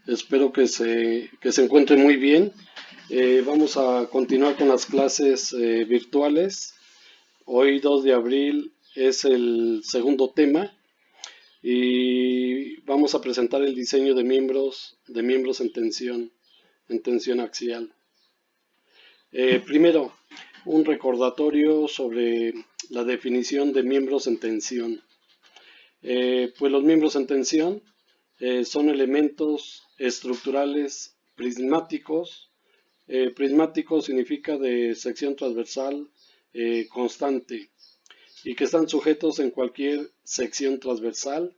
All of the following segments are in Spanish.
Espero que se encuentren muy bien. Vamos a continuar con las clases virtuales. Hoy 2 de abril es el segundo tema y vamos a presentar el diseño de miembros en tensión axial. Primero, un recordatorio sobre la definición de miembros en tensión. Pues los miembros en tensión son elementos estructurales prismáticos. Prismático significa de sección transversal constante y que están sujetos en cualquier sección transversal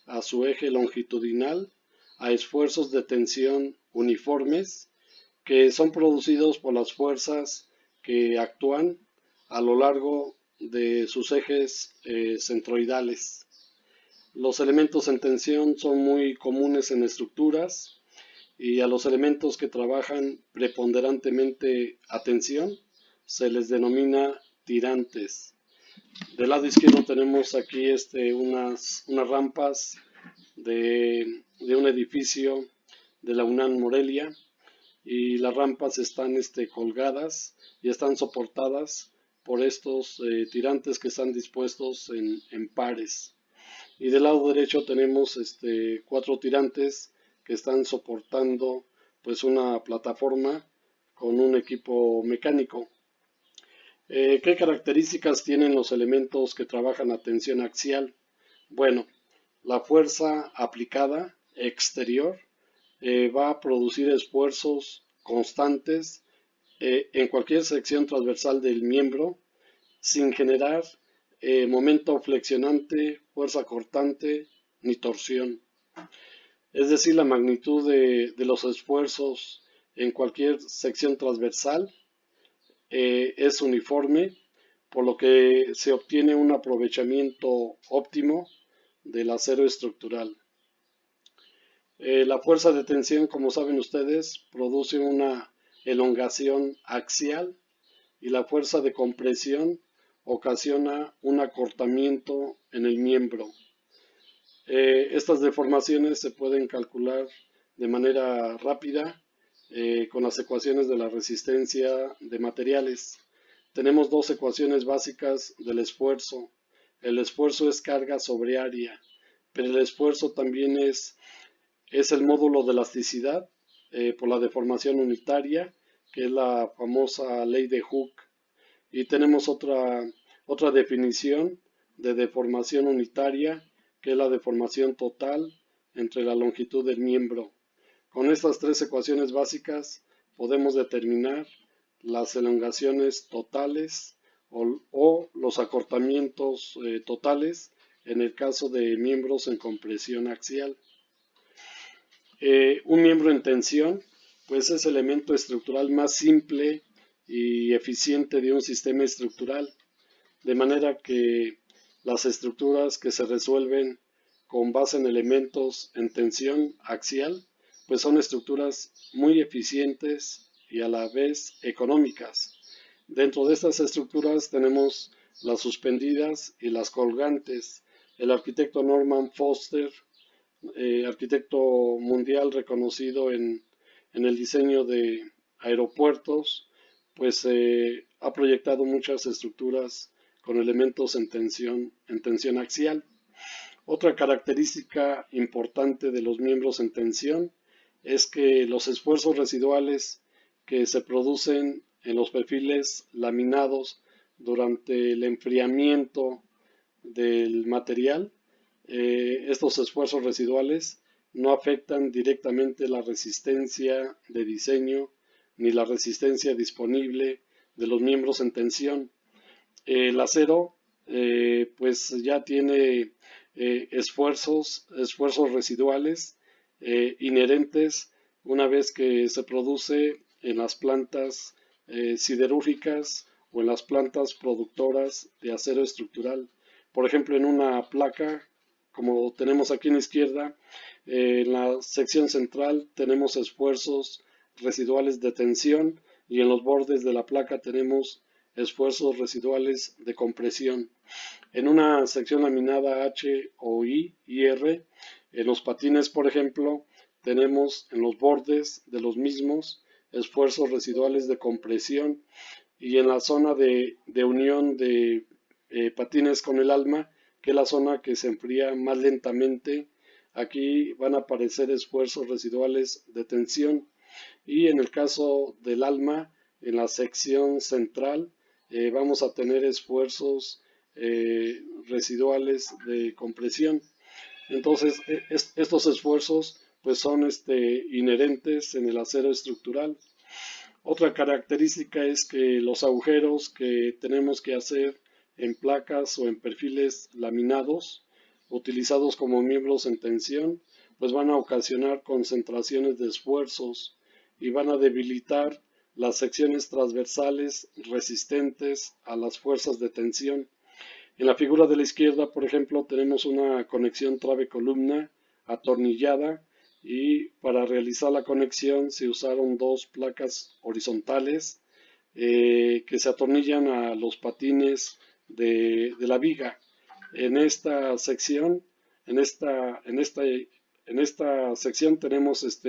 a su eje longitudinal a esfuerzos de tensión uniformes que son producidos por las fuerzas que actúan a lo largo de sus ejes centroidales. Los elementos en tensión son muy comunes en estructuras y a los elementos que trabajan preponderantemente a tensión se les denomina tirantes. Del lado izquierdo tenemos aquí unas rampas de un edificio de la UNAM Morelia y las rampas están colgadas y están soportadas por estos tirantes que están dispuestos en pares. Y del lado derecho tenemos cuatro tirantes que están soportando pues una plataforma con un equipo mecánico. ¿Qué características tienen los elementos que trabajan a tensión axial? Bueno, la fuerza aplicada exterior va a producir esfuerzos constantes en cualquier sección transversal del miembro sin generar momento flexionante, fuerza cortante ni torsión. Es decir, la magnitud de los esfuerzos en cualquier sección transversal es uniforme, por lo que se obtiene un aprovechamiento óptimo del acero estructural. La fuerza de tensión, como saben ustedes, produce una elongación axial y la fuerza de compresión ocasiona un acortamiento en el miembro. Estas deformaciones se pueden calcular de manera rápida con las ecuaciones de la resistencia de materiales. Tenemos dos ecuaciones básicas del esfuerzo. El esfuerzo es carga sobre área, pero el esfuerzo también es el módulo de elasticidad por la deformación unitaria, que es la famosa ley de Hooke. Y tenemos otra definición de deformación unitaria, que es la deformación total entre la longitud del miembro. Con estas tres ecuaciones básicas podemos determinar las elongaciones totales o los acortamientos totales en el caso de miembros en compresión axial. Un miembro en tensión, pues es el elemento estructural más simple y eficiente de un sistema estructural, de manera que las estructuras que se resuelven con base en elementos en tensión axial, pues son estructuras muy eficientes y a la vez económicas. Dentro de estas estructuras tenemos las suspendidas y las colgantes. El arquitecto Norman Foster, arquitecto mundial reconocido en el diseño de aeropuertos, pues ha proyectado muchas estructuras con elementos en tensión axial. Otra característica importante de los miembros en tensión es que los esfuerzos residuales que se producen en los perfiles laminados durante el enfriamiento del material, estos esfuerzos residuales no afectan directamente la resistencia de diseño ni la resistencia disponible de los miembros en tensión. El acero pues ya tiene esfuerzos residuales inherentes una vez que se produce en las plantas siderúrgicas o en las plantas productoras de acero estructural. Por ejemplo, en una placa, como tenemos aquí en la izquierda, en la sección central tenemos esfuerzos residuales de tensión y en los bordes de la placa tenemos esfuerzos residuales de compresión. En una sección laminada H o I y R, en los patines, por ejemplo, tenemos en los bordes de los mismos esfuerzos residuales de compresión, y en la zona de unión de patines con el alma, que es la zona que se enfría más lentamente, aquí van a aparecer esfuerzos residuales de tensión. Y en el caso del alma, en la sección central, vamos a tener esfuerzos residuales de compresión. Entonces, estos esfuerzos pues son inherentes en el acero estructural. Otra característica es que los agujeros que tenemos que hacer en placas o en perfiles laminados, utilizados como miembros en tensión, pues van a ocasionar concentraciones de esfuerzos y van a debilitar las secciones transversales resistentes a las fuerzas de tensión. En la figura de la izquierda, por ejemplo, tenemos una conexión trave-columna atornillada, y para realizar la conexión se usaron dos placas horizontales que se atornillan a los patines de la viga. En esta sección, en esta sección tenemos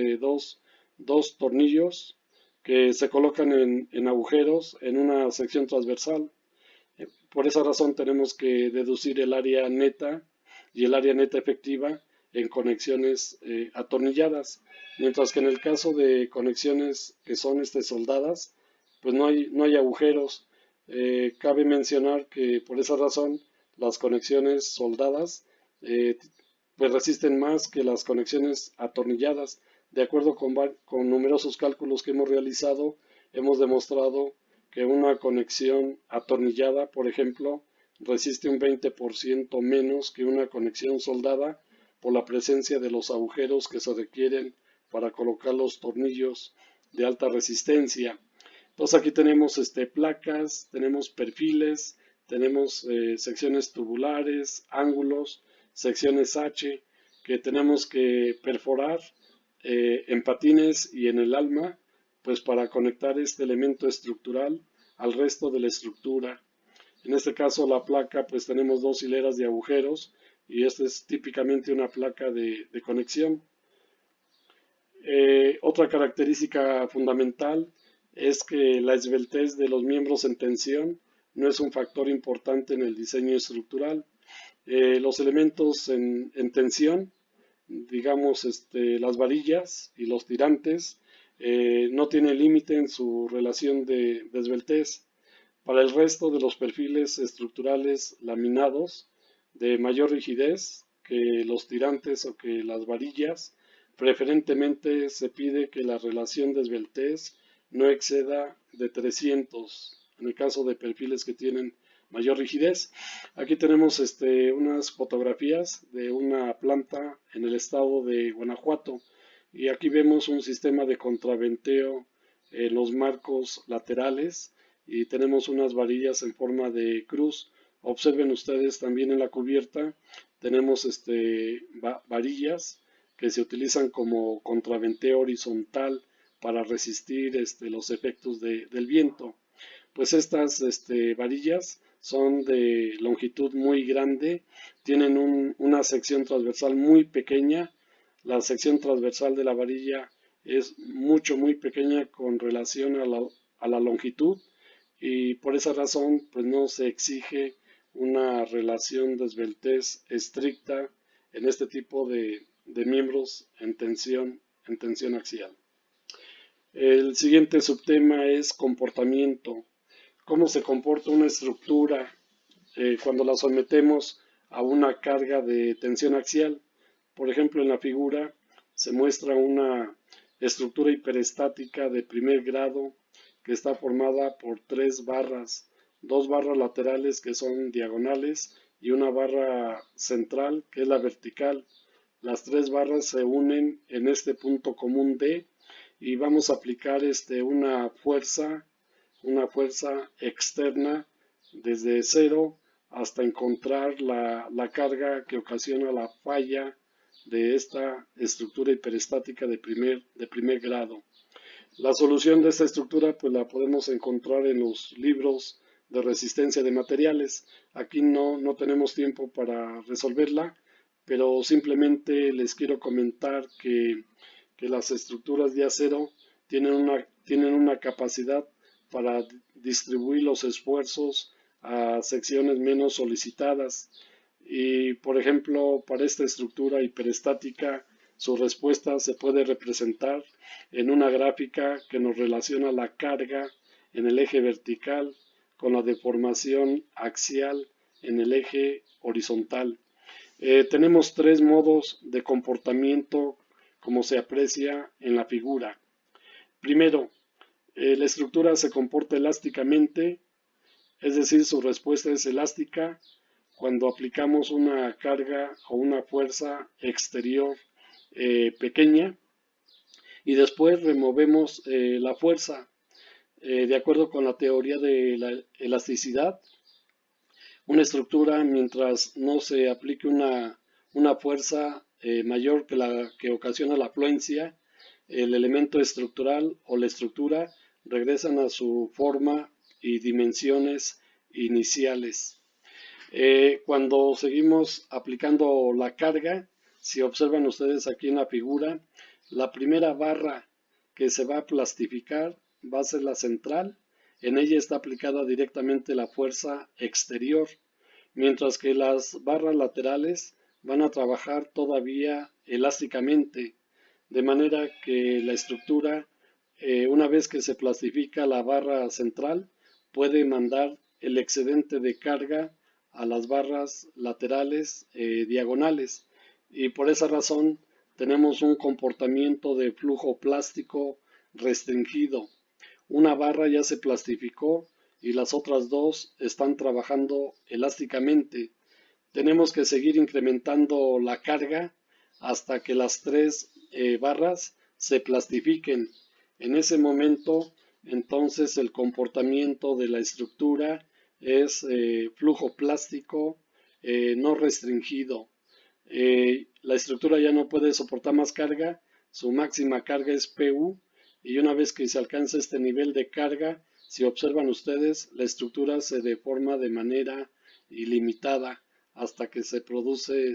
dos tornillos que se colocan en agujeros en una sección transversal. Por esa razón tenemos que deducir el área neta y el área neta efectiva en conexiones atornilladas, mientras que en el caso de conexiones que son soldadas, pues no hay agujeros. Cabe mencionar que por esa razón las conexiones soldadas eh, pues resisten más que las conexiones atornilladas. De acuerdo con numerosos cálculos que hemos realizado, hemos demostrado que una conexión atornillada, por ejemplo, resiste un 20% menos que una conexión soldada, por la presencia de los agujeros que se requieren para colocar los tornillos de alta resistencia. Entonces aquí tenemos placas, tenemos perfiles, tenemos secciones tubulares, ángulos, secciones H que tenemos que perforar en patines y en el alma, pues para conectar este elemento estructural al resto de la estructura. En este caso la placa, pues tenemos dos hileras de agujeros, y esta es típicamente una placa de conexión. Otra característica fundamental es que la esbeltez de los miembros en tensión no es un factor importante en el diseño estructural. Los elementos en tensión, digamos las varillas y los tirantes, no tienen límite en su relación de esbeltez. Para el resto de los perfiles estructurales laminados de mayor rigidez que los tirantes o que las varillas, preferentemente se pide que la relación de esbeltez no exceda de 300 en el caso de perfiles que tienen mayor rigidez. Aquí tenemos unas fotografías de una planta en el estado de Guanajuato, y aquí vemos un sistema de contraventeo en los marcos laterales, y tenemos unas varillas en forma de cruz. Observen ustedes también en la cubierta tenemos varillas que se utilizan como contraventeo horizontal para resistir los efectos del viento. Pues estas varillas son de longitud muy grande, tienen una sección transversal muy pequeña. La sección transversal de la varilla es muy pequeña con relación a la longitud, y por esa razón pues no se exige una relación de esbeltez estricta en este tipo de miembros en tensión axial. El siguiente subtema es comportamiento. ¿Cómo se comporta una estructura cuando la sometemos a una carga de tensión axial? Por ejemplo, en la figura se muestra una estructura hiperestática de primer grado que está formada por tres barras, dos barras laterales que son diagonales y una barra central que es la vertical. Las tres barras se unen en este punto común D, y vamos a aplicar una fuerza externa desde cero hasta encontrar la carga que ocasiona la falla de esta estructura hiperestática de primer grado. La solución de esta estructura pues la podemos encontrar en los libros de resistencia de materiales. Aquí no tenemos tiempo para resolverla, pero simplemente les quiero comentar que que las estructuras de acero tienen una capacidad para distribuir los esfuerzos a secciones menos solicitadas. Y, por ejemplo, para esta estructura hiperestática, su respuesta se puede representar en una gráfica que nos relaciona la carga en el eje vertical con la deformación axial en el eje horizontal. Tenemos tres modos de comportamiento como se aprecia en la figura. Primero, la estructura se comporta elásticamente, es decir, su respuesta es elástica cuando aplicamos una carga o una fuerza exterior pequeña y después removemos la fuerza. De acuerdo con la teoría de la elasticidad, una estructura, mientras no se aplique una fuerza mayor que la que ocasiona la afluencia, el elemento estructural o la estructura regresan a su forma y dimensiones iniciales. Cuando seguimos aplicando la carga, si observan ustedes aquí en la figura, la primera barra que se va a plastificar va a ser la central. En ella está aplicada directamente la fuerza exterior, mientras que las barras laterales van a trabajar todavía elásticamente, de manera que la estructura, una vez que se plastifica la barra central, puede mandar el excedente de carga a las barras laterales diagonales, y por esa razón tenemos un comportamiento de flujo plástico restringido. Una barra ya se plastificó y las otras dos están trabajando elásticamente. Tenemos que seguir incrementando la carga hasta que las tres barras se plastifiquen. En ese momento, entonces, el comportamiento de la estructura es flujo plástico no restringido. La estructura ya no puede soportar más carga, su máxima carga es PU, y una vez que se alcanza este nivel de carga, si observan ustedes, la estructura se deforma de manera ilimitada hasta que se produce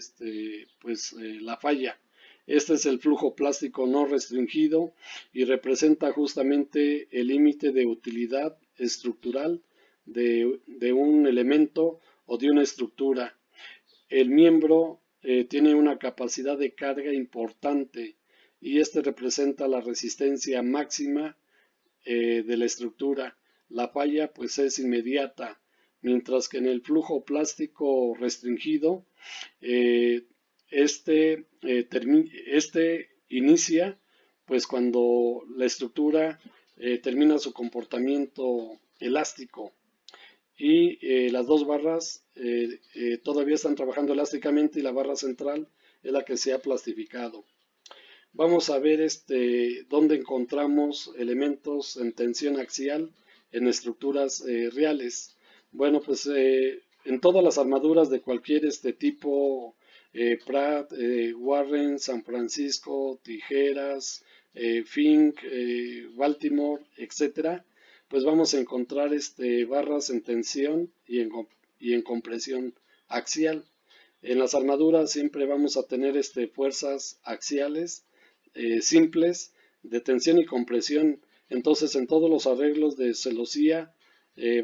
la falla. Este es el flujo plástico no restringido y representa justamente el límite de utilidad estructural de un elemento o de una estructura. El miembro tiene una capacidad de carga importante y este representa la resistencia máxima de la estructura. La falla pues es inmediata, mientras que en el flujo plástico restringido eh, este inicia pues cuando la estructura termina su comportamiento elástico y las dos barras todavía están trabajando elásticamente y la barra central es la que se ha plastificado. Vamos a ver dónde encontramos elementos en tensión axial en estructuras reales. Bueno, pues en todas las armaduras de cualquier tipo, Pratt, Warren, San Francisco, Tijeras, Fink, Baltimore, etcétera, pues vamos a encontrar barras en tensión y en compresión axial. En las armaduras siempre vamos a tener fuerzas axiales simples de tensión y compresión. Entonces, en todos los arreglos de celosía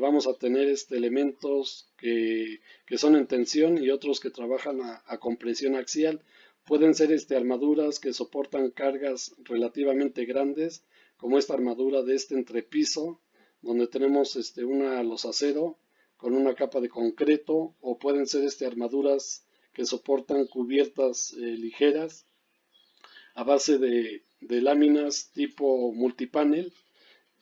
vamos a tener elementos que son en tensión y otros que trabajan a compresión axial. Pueden ser armaduras que soportan cargas relativamente grandes, como esta armadura de entrepiso, donde tenemos una losacero con una capa de concreto, o pueden ser armaduras que soportan cubiertas ligeras a base de láminas tipo multipanel,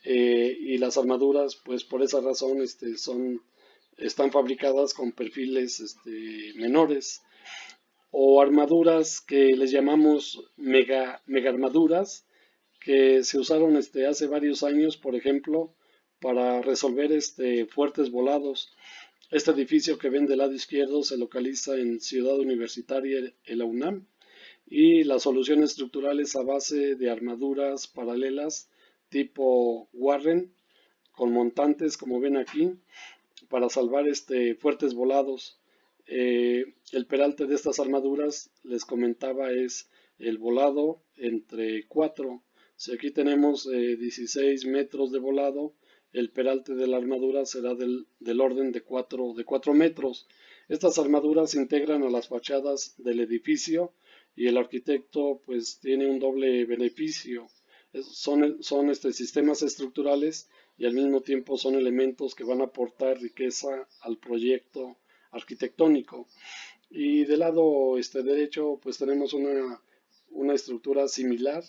y las armaduras pues por esa razón están fabricadas con perfiles menores, o armaduras que les llamamos mega armaduras que se usaron hace varios años, por ejemplo, para resolver fuertes volados. Este edificio que ven del lado izquierdo se localiza en Ciudad Universitaria, en la UNAM, y las soluciones estructurales a base de armaduras paralelas tipo Warren con montantes, como ven aquí, para salvar fuertes volados. El peralte de estas armaduras, les comentaba, es el volado entre 4. Si aquí tenemos 16 metros de volado, el peralte de la armadura será del orden de 4 metros. Estas armaduras se integran a las fachadas del edificio y el arquitecto pues tiene un doble beneficio. Son sistemas estructurales y al mismo tiempo son elementos que van a aportar riqueza al proyecto arquitectónico. Y del lado derecho pues tenemos una estructura similar,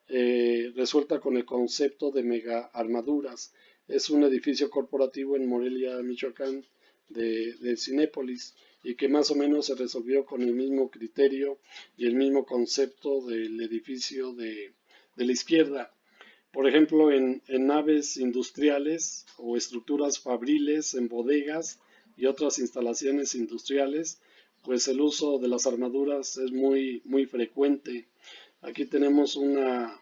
resuelta con el concepto de mega armaduras. Es un edificio corporativo en Morelia, Michoacán, de Cinépolis, y que más o menos se resolvió con el mismo criterio y el mismo concepto del edificio de la izquierda. Por ejemplo, en naves industriales o estructuras fabriles, en bodegas y otras instalaciones industriales, pues el uso de las armaduras es muy frecuente. Aquí tenemos una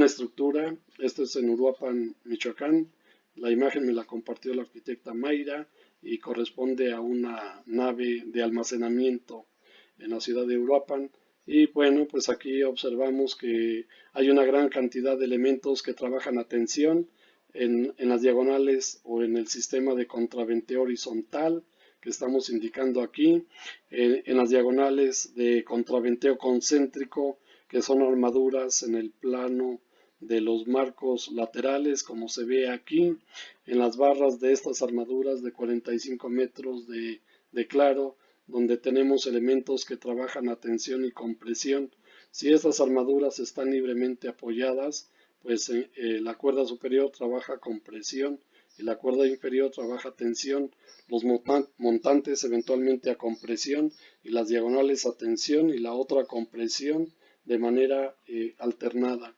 estructura, esto es en Uruapan, Michoacán. La imagen me la compartió la arquitecta Mayra y corresponde a una nave de almacenamiento en la ciudad de Uruapan. Y bueno, pues aquí observamos que hay una gran cantidad de elementos que trabajan a tensión en las diagonales o en el sistema de contraventeo horizontal que estamos indicando aquí, en las diagonales de contraventeo concéntrico, que son armaduras en el plano de los marcos laterales, como se ve aquí, en las barras de estas armaduras de 45 metros de claro, donde tenemos elementos que trabajan a tensión y compresión. Si estas armaduras están libremente apoyadas, pues la cuerda superior trabaja compresión y la cuerda inferior trabaja tensión, los montantes eventualmente a compresión y las diagonales a tensión y la otra a compresión de manera alternada.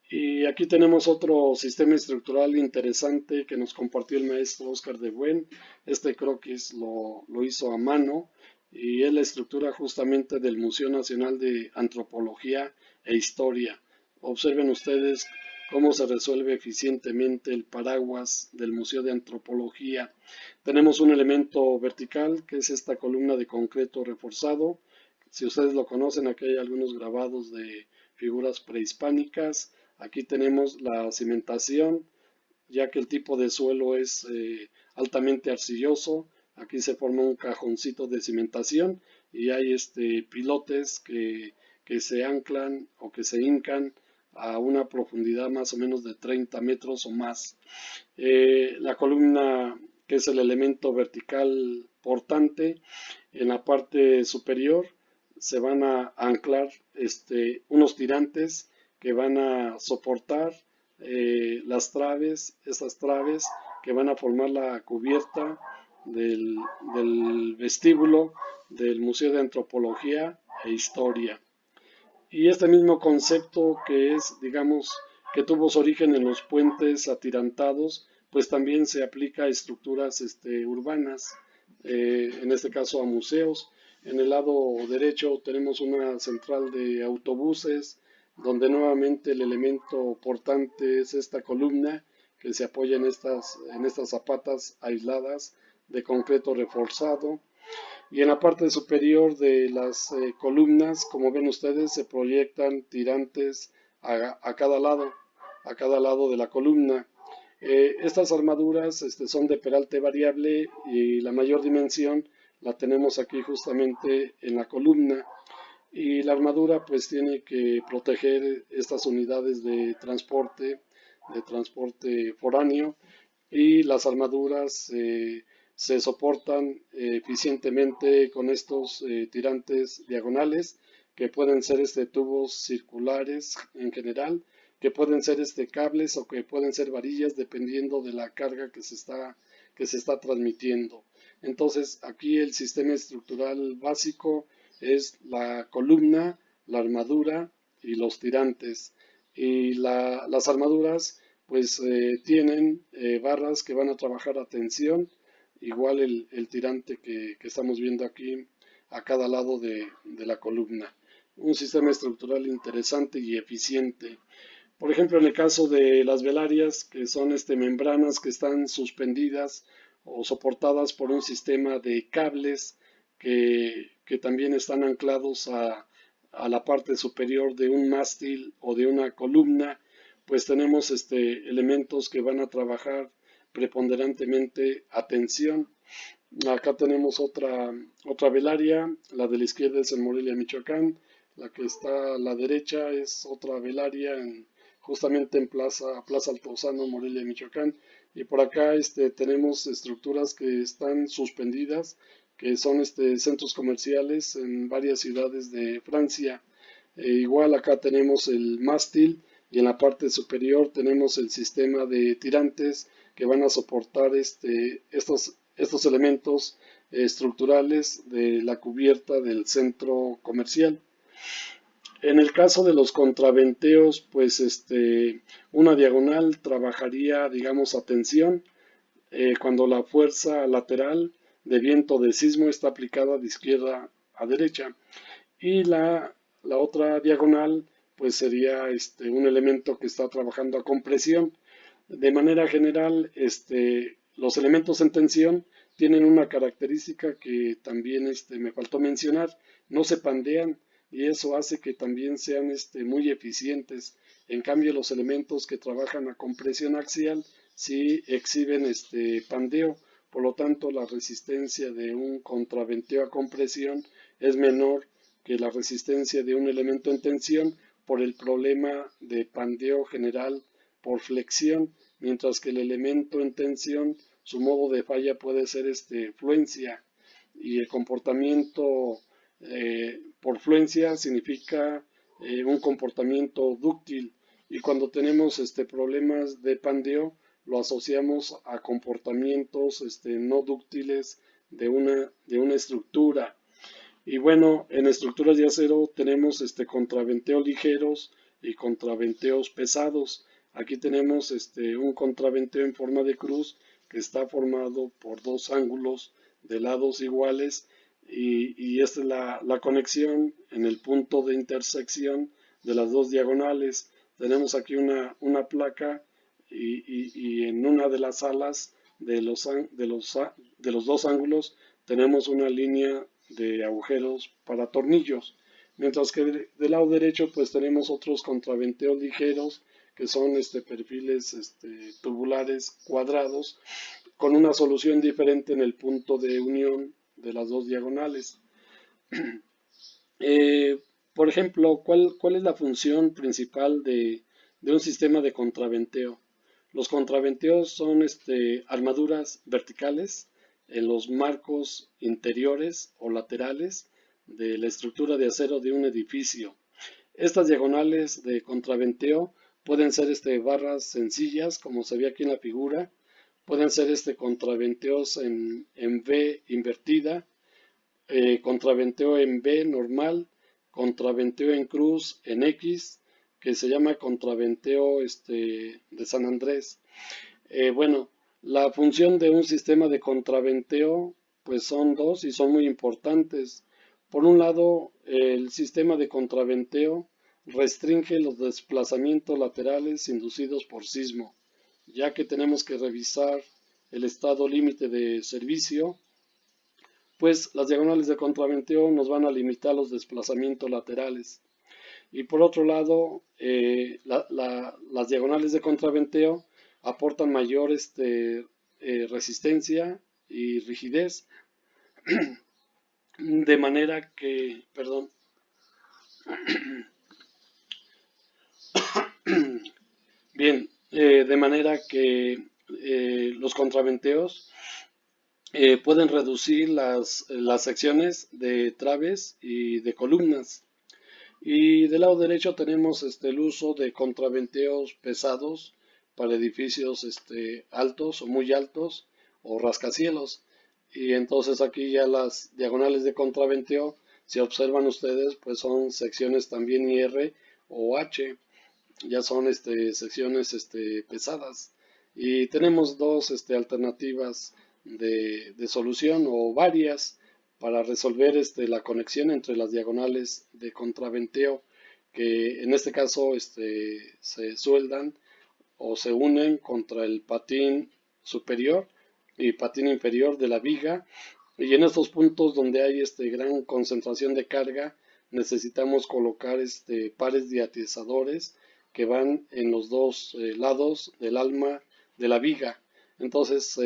Y aquí tenemos otro sistema estructural interesante que nos compartió el maestro Oscar de Buen. Este croquis lo hizo a mano y es la estructura justamente del Museo Nacional de Antropología e Historia. Observen ustedes cómo se resuelve eficientemente el paraguas del Museo de Antropología. Tenemos un elemento vertical que es esta columna de concreto reforzado. Si ustedes lo conocen, aquí hay algunos grabados de figuras prehispánicas. Aquí tenemos la cimentación, ya que el tipo de suelo es altamente arcilloso. Aquí se forma un cajoncito de cimentación y hay pilotes que se anclan o que se hincan a una profundidad más o menos de 30 metros o más. La columna, que es el elemento vertical portante, en la parte superior se van a anclar unos tirantes que van a soportar las traves, estas traves que van a formar la cubierta del vestíbulo del Museo de Antropología e Historia. Y este mismo concepto que es, digamos, que tuvo su origen en los puentes atirantados, pues también se aplica a estructuras urbanas, en este caso a museos. En el lado derecho tenemos una central de autobuses, donde nuevamente el elemento portante es esta columna que se apoya en estas zapatas aisladas de concreto reforzado. Y en la parte superior de las columnas, como ven ustedes, se proyectan tirantes a cada lado de la columna. Estas armaduras son de peralte variable y la mayor dimensión la tenemos aquí justamente en la columna. Y la armadura pues tiene que proteger estas unidades de transporte foráneo, y las armaduras se soportan eficientemente con estos tirantes diagonales, que pueden ser tubos circulares en general, que pueden ser cables o que pueden ser varillas dependiendo de la carga que se está transmitiendo. Entonces aquí el sistema estructural básico es la columna, la armadura y los tirantes. Y las armaduras pues tienen barras que van a trabajar a tensión, igual el tirante que estamos viendo aquí a cada lado de la columna. Un sistema estructural interesante y eficiente. Por ejemplo, en el caso de las velarias, que son membranas que están suspendidas o soportadas por un sistema de cables que también están anclados a la parte superior de un mástil o de una columna, pues tenemos elementos que van a trabajar preponderantemente a tensión. Acá tenemos otra velaria, la de la izquierda es en Morelia, Michoacán, la que está a la derecha es otra velaria justamente en Plaza Altozano, Morelia, Michoacán. Y por acá tenemos estructuras que están suspendidas, que son centros comerciales en varias ciudades de Francia. Igual acá tenemos el mástil y en la parte superior tenemos el sistema de tirantes que van a soportar estos elementos estructurales de la cubierta del centro comercial. En el caso de los contraventeos, pues una diagonal trabajaría, digamos, a tensión cuando la fuerza lateral de viento de sismo está aplicada de izquierda a derecha. Y la otra diagonal, pues sería un elemento que está trabajando a compresión. De manera general, los elementos en tensión tienen una característica que también me faltó mencionar, no se pandean y eso hace que también sean muy eficientes. En cambio, los elementos que trabajan a compresión axial sí exhiben pandeo, por lo tanto la resistencia de un contraventeo a compresión es menor que la resistencia de un elemento en tensión por el problema de pandeo general por flexión, mientras que el elemento en tensión, su modo de falla puede ser fluencia, y el comportamiento por fluencia significa un comportamiento dúctil, y cuando tenemos problemas de pandeo lo asociamos a comportamientos no dúctiles de una estructura. Y bueno, en estructuras de acero tenemos contraventeos ligeros y contraventeos pesados. Aquí tenemos un contraventeo en forma de cruz que está formado por dos ángulos de lados iguales y esta es la conexión en el punto de intersección de las dos diagonales. Tenemos aquí una placa y en una de las alas de los dos ángulos tenemos una línea de agujeros para tornillos, mientras que del lado derecho pues tenemos otros contraventeos ligeros que son perfiles tubulares cuadrados con una solución diferente en el punto de unión de las dos diagonales. Eh, por ejemplo, ¿cuál es la función principal de un sistema de contraventeo? Los contraventeos son armaduras verticales en los marcos interiores o laterales de la estructura de acero de un edificio. Estas diagonales de contraventeo pueden ser barras sencillas, como se ve aquí en la figura, pueden ser contraventeos en V invertida, contraventeo en B normal, contraventeo en cruz en X, que se llama contraventeo de San Andrés. Bueno, la función de un sistema de contraventeo pues son dos y son muy importantes. Por un lado, el sistema de contraventeo restringe los desplazamientos laterales inducidos por sismo, ya que tenemos que revisar el estado límite de servicio, pues las diagonales de contraventeo nos van a limitar los desplazamientos laterales. Y por otro lado, las diagonales de contraventeo aportan mayor resistencia y rigidez, de manera que, perdón, bien, de manera que los contraventeos pueden reducir las secciones de traves y de columnas. Y del lado derecho tenemos el uso de contraventeos pesados para edificios altos o muy altos o rascacielos. Y entonces aquí ya las diagonales de contraventeo, si observan ustedes, pues son secciones también IR o H, ya son secciones pesadas. Y tenemos dos alternativas de solución o varias para resolver la conexión entre las diagonales de contraventeo, que en este caso se sueldan o se unen contra el patín superior y patín inferior de la viga, y en estos puntos donde hay gran concentración de carga necesitamos colocar pares diatizadores que van en los dos lados del alma de la viga. Entonces,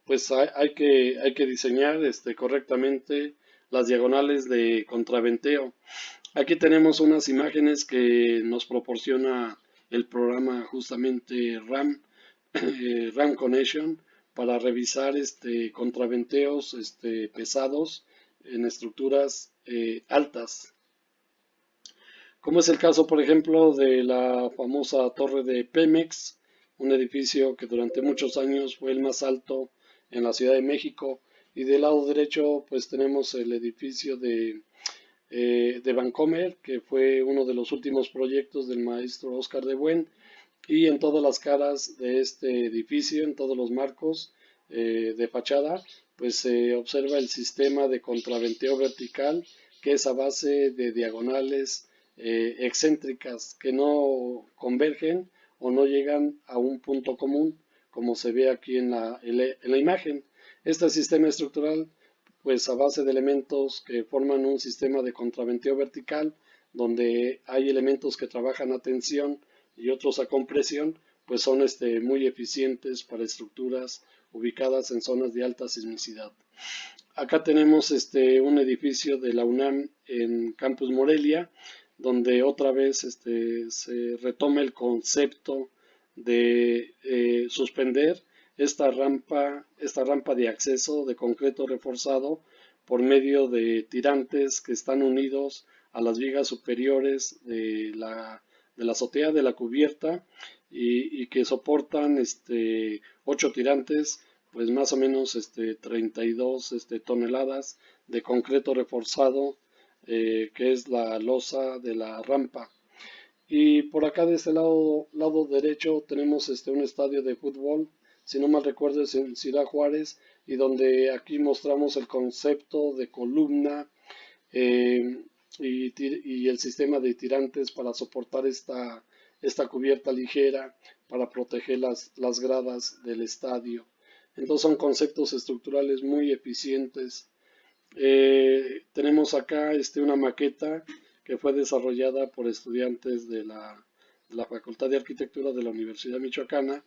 pues hay que diseñar correctamente las diagonales de contraventeo. Aquí tenemos unas imágenes que nos proporciona el programa justamente RAM, RAM Connection, para revisar contraventeos pesados en estructuras altas, como es el caso, por ejemplo, de la famosa torre de Pemex, un edificio que durante muchos años fue el más alto en la Ciudad de México. Y del lado derecho, pues tenemos el edificio de Vancomer, que fue uno de los últimos proyectos del maestro Oscar de Buen. Y en todas las caras de este edificio, en todos los marcos de fachada, pues se observa el sistema de contraventeo vertical, que es a base de diagonales excéntricas que no convergen o no llegan a un punto común, como se ve aquí en la imagen. Este sistema estructural, pues a base de elementos que forman un sistema de contraventeo vertical, donde hay elementos que trabajan a tensión y otros a compresión, pues son muy eficientes para estructuras ubicadas en zonas de alta sismicidad. Acá tenemos un edificio de la UNAM en Campus Morelia, donde otra vez se retoma el concepto de suspender esta rampa de acceso de concreto reforzado por medio de tirantes que están unidos a las vigas superiores de la azotea de la cubierta y que soportan 8 tirantes, pues más o menos 32 toneladas de concreto reforzado, que es la losa de la rampa. Y por acá de este lado derecho tenemos un estadio de fútbol, si no mal recuerdo es en Ciudad Juárez, y donde aquí mostramos el concepto de columna eh, y el sistema de tirantes para soportar esta cubierta ligera para proteger las gradas del estadio. Entonces son conceptos estructurales muy eficientes. Tenemos acá una maqueta que fue desarrollada por estudiantes de la Facultad de Arquitectura de la Universidad Michoacana,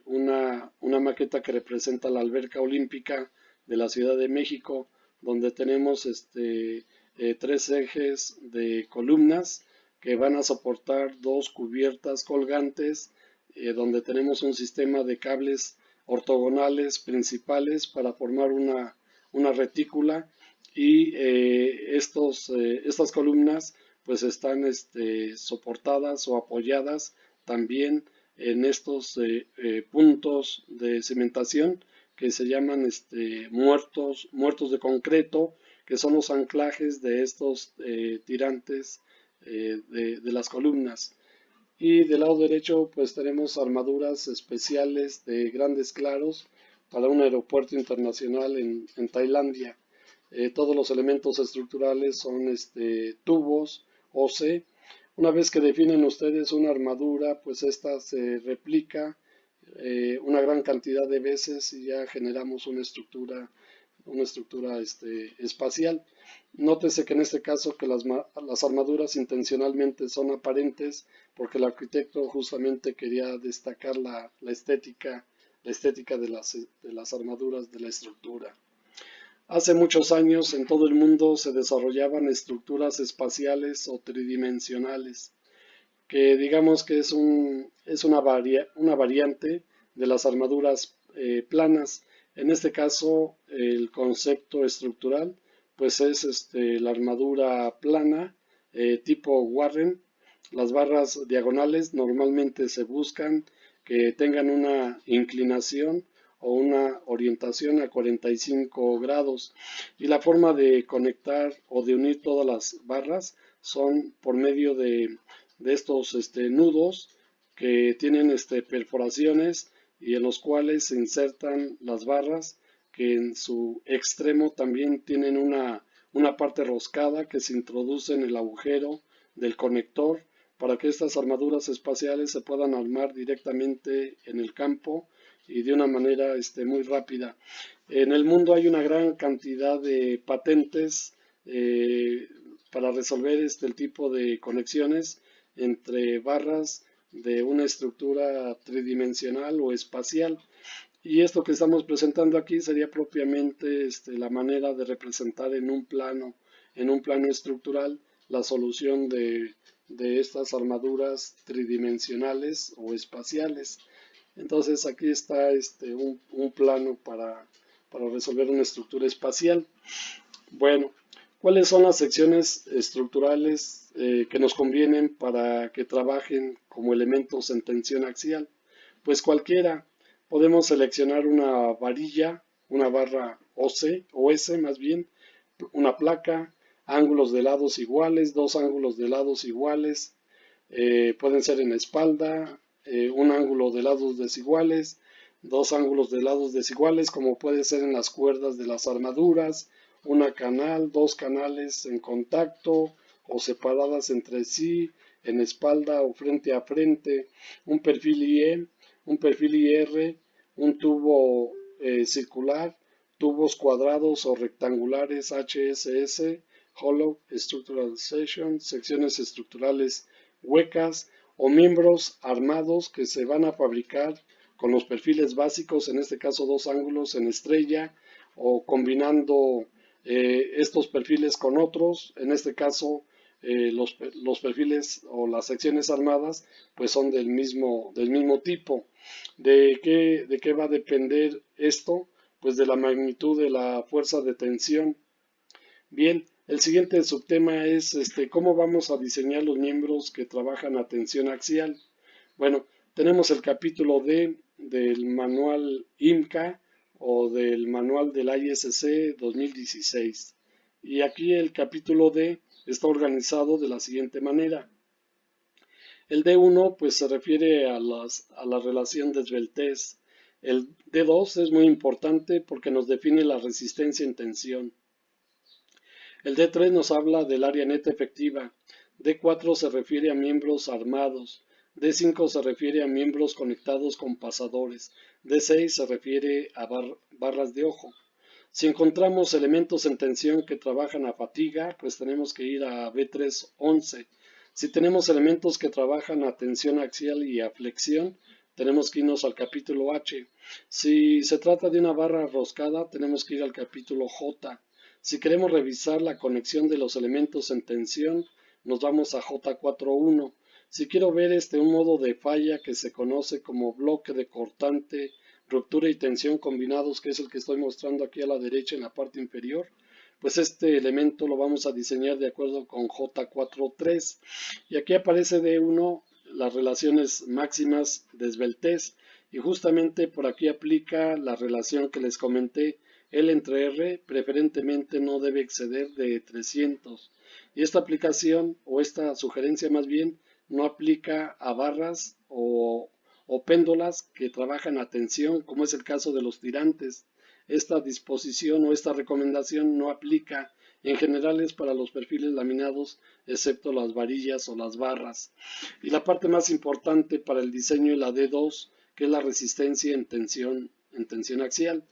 una maqueta que representa la alberca olímpica de la Ciudad de México, donde tenemos 3 ejes de columnas que van a soportar 2 cubiertas colgantes, donde tenemos un sistema de cables ortogonales principales para formar una retícula, y estas columnas pues están soportadas o apoyadas también en estos puntos de cimentación que se llaman muertos de concreto, que son los anclajes de estos tirantes de las columnas. Y del lado derecho pues tenemos armaduras especiales de grandes claros para un aeropuerto internacional en Tailandia. Todos los elementos estructurales son tubos OC. Una vez que definen ustedes una armadura, pues esta se replica una gran cantidad de veces y ya generamos una estructura espacial. Nótese que en este caso que las armaduras intencionalmente son aparentes porque el arquitecto justamente quería destacar la estética de las armaduras de la estructura. Hace muchos años en todo el mundo se desarrollaban estructuras espaciales o tridimensionales, que digamos que es una variante de las armaduras planas. En este caso, el concepto estructural, pues es la armadura plana tipo Warren. Las barras diagonales normalmente se buscan que tengan una inclinación o una orientación a 45 grados, y la forma de conectar o de unir todas las barras son por medio de estos nudos que tienen perforaciones y en los cuales se insertan las barras, que en su extremo también tienen una parte roscada que se introduce en el agujero del conector para que estas armaduras espaciales se puedan armar directamente en el campo y de una manera muy rápida. En el mundo hay una gran cantidad de patentes para resolver el tipo de conexiones entre barras de una estructura tridimensional o espacial. Y esto que estamos presentando aquí sería propiamente la manera de representar en un plano estructural, la solución de estas armaduras tridimensionales o espaciales. Entonces aquí está un plano para resolver una estructura espacial. Bueno, ¿cuáles son las secciones estructurales que nos convienen para que trabajen como elementos en tensión axial? Pues cualquiera. Podemos seleccionar una varilla, una barra OC, o S más bien, una placa, ángulos de lados iguales, dos ángulos de lados iguales, pueden ser en la espalda, un ángulo de lados desiguales, dos ángulos de lados desiguales, como puede ser en las cuerdas de las armaduras, una canal, dos canales en contacto o separadas entre sí, en espalda o frente a frente, un perfil IE, un perfil IR, un tubo circular, tubos cuadrados o rectangulares HSS, Hollow Structural Section, secciones estructurales huecas o miembros armados que se van a fabricar con los perfiles básicos, en este caso dos ángulos en estrella o combinando estos perfiles con otros, en este caso los perfiles o las secciones armadas pues son del mismo tipo. ¿De qué va a depender esto? Pues de la magnitud de la fuerza de tensión. Bien, el siguiente subtema es cómo vamos a diseñar los miembros que trabajan a tensión axial. Bueno, tenemos el capítulo D del manual IMCA o del manual del ISC 2016. Y aquí el capítulo D está organizado de la siguiente manera. El D1 pues se refiere a la relación de esbeltez. El D2 es muy importante porque nos define la resistencia en tensión. El D3 nos habla del área neta efectiva. D4 se refiere a miembros armados. D5 se refiere a miembros conectados con pasadores. D6 se refiere a barras de ojo. Si encontramos elementos en tensión que trabajan a fatiga, pues tenemos que ir a B311. Si tenemos elementos que trabajan a tensión axial y a flexión, tenemos que irnos al capítulo H. Si se trata de una barra roscada, tenemos que ir al capítulo J. Si queremos revisar la conexión de los elementos en tensión, nos vamos a J41. Si quiero ver un modo de falla que se conoce como bloque de cortante, ruptura y tensión combinados, que es el que estoy mostrando aquí a la derecha en la parte inferior, pues este elemento lo vamos a diseñar de acuerdo con J43. Y aquí aparece D1 las relaciones máximas de esbeltez. Y justamente por aquí aplica la relación que les comenté. L entre R preferentemente no debe exceder de 300. Y esta aplicación o esta sugerencia más bien no aplica a barras o péndolas que trabajan a tensión, como es el caso de los tirantes. Esta disposición o esta recomendación no aplica en general es para los perfiles laminados, excepto las varillas o las barras. Y la parte más importante para el diseño es la D2, que es la resistencia en tensión axial.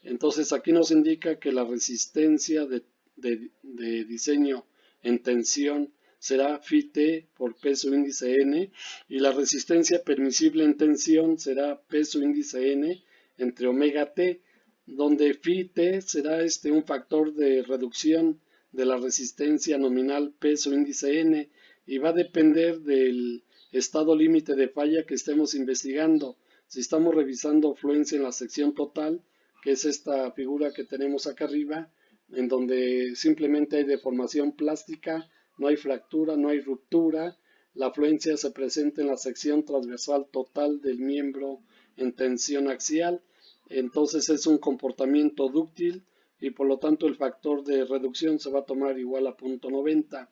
Entonces aquí nos indica que la resistencia de diseño en tensión será Φt por peso índice n y la resistencia permisible en tensión será peso índice n entre omega t, donde Φt será un factor de reducción de la resistencia nominal peso índice n y va a depender del estado límite de falla que estemos investigando. Si estamos revisando fluencia en la sección total, que es esta figura que tenemos acá arriba, en donde simplemente hay deformación plástica, no hay fractura, no hay ruptura, la fluencia se presenta en la sección transversal total del miembro en tensión axial, entonces es un comportamiento dúctil y por lo tanto el factor de reducción se va a tomar igual a 0.90,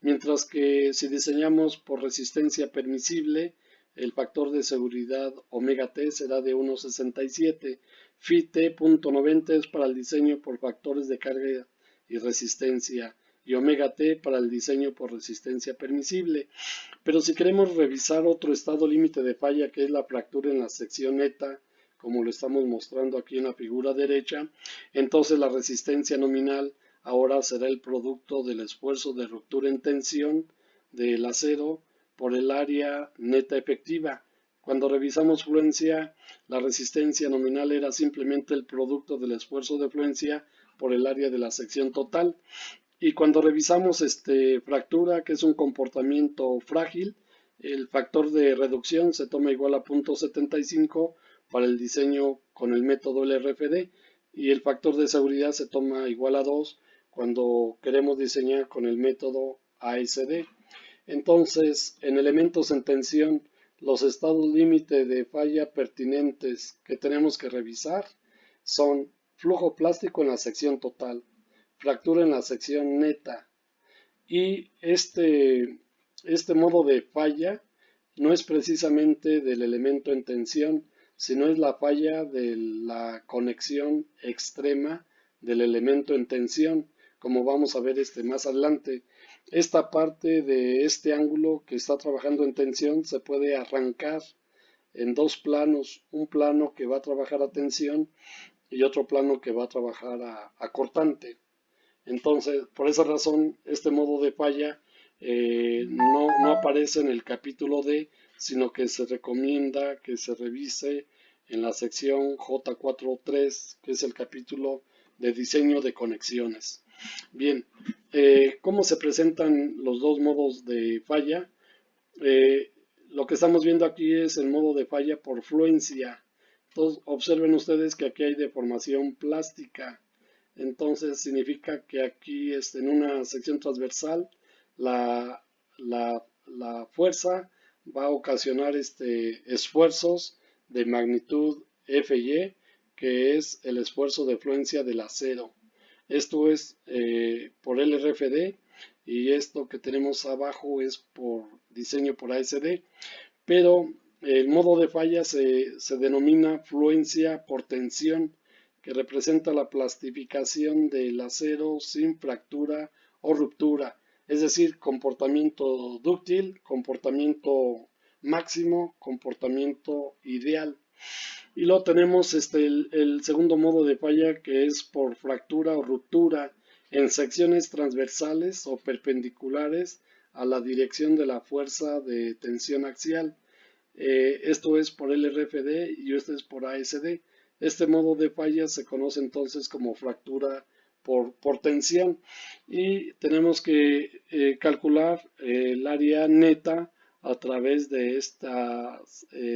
mientras que si diseñamos por resistencia permisible, el factor de seguridad omega t será de 1.67. Φt 0.90 es para el diseño por factores de carga y resistencia y omega t para el diseño por resistencia permisible. Pero si queremos revisar otro estado límite de falla que es la fractura en la sección neta, como lo estamos mostrando aquí en la figura derecha, entonces la resistencia nominal ahora será el producto del esfuerzo de ruptura en tensión del acero por el área neta efectiva. Cuando revisamos fluencia, la resistencia nominal era simplemente el producto del esfuerzo de fluencia por el área de la sección total. Y cuando revisamos fractura, que es un comportamiento frágil, el factor de reducción se toma igual a 0.75 para el diseño con el método LRFD y el factor de seguridad se toma igual a 2 cuando queremos diseñar con el método ASD. Entonces, en elementos en tensión, los estados límite de falla pertinentes que tenemos que revisar son flujo plástico en la sección total, fractura en la sección neta y este modo de falla no es precisamente del elemento en tensión, sino es la falla de la conexión extrema del elemento en tensión, como vamos a ver más adelante. Esta parte de este ángulo que está trabajando en tensión se puede arrancar en dos planos, un plano que va a trabajar a tensión y otro plano que va a trabajar a cortante. Entonces, por esa razón, este modo de falla no aparece en el capítulo D, sino que se recomienda que se revise en la sección J4.3, que es el capítulo de diseño de conexiones. Bien, ¿cómo se presentan los dos modos de falla? Lo que estamos viendo aquí es el modo de falla por fluencia. Entonces, observen ustedes que aquí hay deformación plástica. Entonces significa que aquí en una sección transversal la, la fuerza va a ocasionar esfuerzos de magnitud Fy, que es el esfuerzo de fluencia del acero. Esto es por LRFD y esto que tenemos abajo es por diseño por ASD, pero el modo de falla se denomina fluencia por tensión, que representa la plastificación del acero sin fractura o ruptura, es decir, comportamiento dúctil, comportamiento máximo, comportamiento ideal. Y luego tenemos el segundo modo de falla que es por fractura o ruptura en secciones transversales o perpendiculares a la dirección de la fuerza de tensión axial. Esto es por LRFD y este es por ASD. Este modo de falla se conoce entonces como fractura por tensión y tenemos que calcular el área neta a través de esta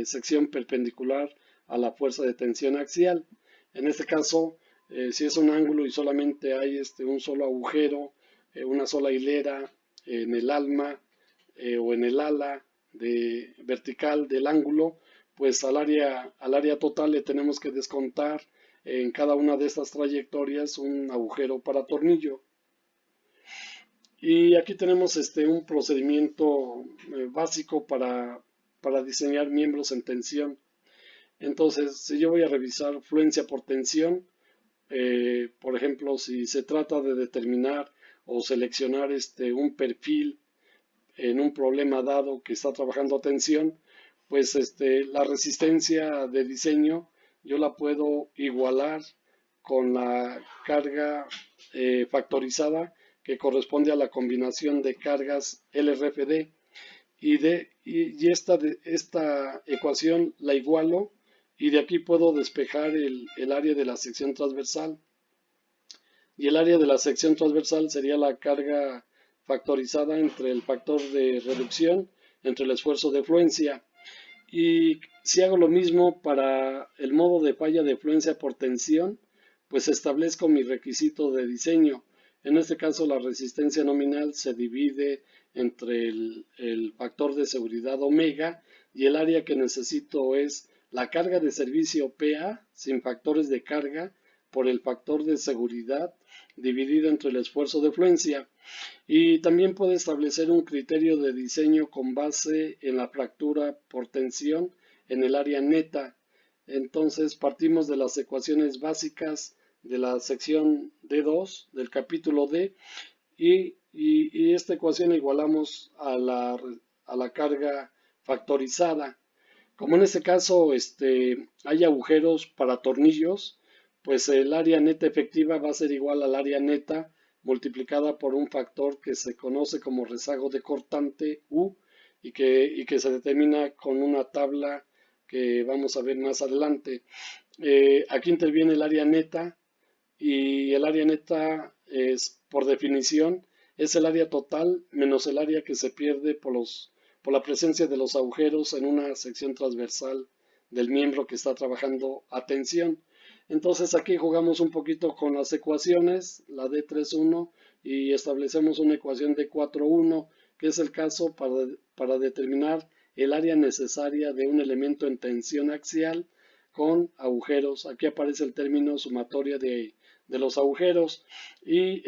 sección perpendicular a la fuerza de tensión axial. En este caso, si es un ángulo y solamente hay un solo agujero, una sola hilera en el alma o en el ala vertical del ángulo, pues al área total le tenemos que descontar en cada una de estas trayectorias un agujero para tornillo. Y aquí tenemos un procedimiento básico para diseñar miembros en tensión. Entonces, si yo voy a revisar fluencia por tensión, por ejemplo, si se trata de determinar o seleccionar un perfil en un problema dado que está trabajando a tensión, pues la resistencia de diseño yo la puedo igualar con la carga factorizada que corresponde a la combinación de cargas LRFD y esta ecuación la igualo y de aquí puedo despejar el área de la sección transversal. Y el área de la sección transversal sería la carga factorizada entre el factor de reducción, entre el esfuerzo de fluencia. Y si hago lo mismo para el modo de falla de fluencia por tensión, pues establezco mi requisito de diseño. En este caso la resistencia nominal se divide entre el factor de seguridad omega y el área que necesito es la carga de servicio PA sin factores de carga por el factor de seguridad dividido entre el esfuerzo de fluencia. Y también puede establecer un criterio de diseño con base en la fractura por tensión en el área neta. Entonces partimos de las ecuaciones básicas de la sección D2 del capítulo D y esta ecuación igualamos a la carga factorizada. Como en este caso hay agujeros para tornillos, pues el área neta efectiva va a ser igual al área neta multiplicada por un factor que se conoce como rezago de cortante U y que se determina con una tabla que vamos a ver más adelante. Aquí interviene el área neta y el área neta es, por definición, es el área total menos el área que se pierde por la presencia de los agujeros en una sección transversal del miembro que está trabajando a tensión. Entonces aquí jugamos un poquito con las ecuaciones, la d 3.1, y establecemos una ecuación de 4.1, que es el caso para determinar el área necesaria de un elemento en tensión axial con agujeros. Aquí aparece el término sumatoria de los agujeros y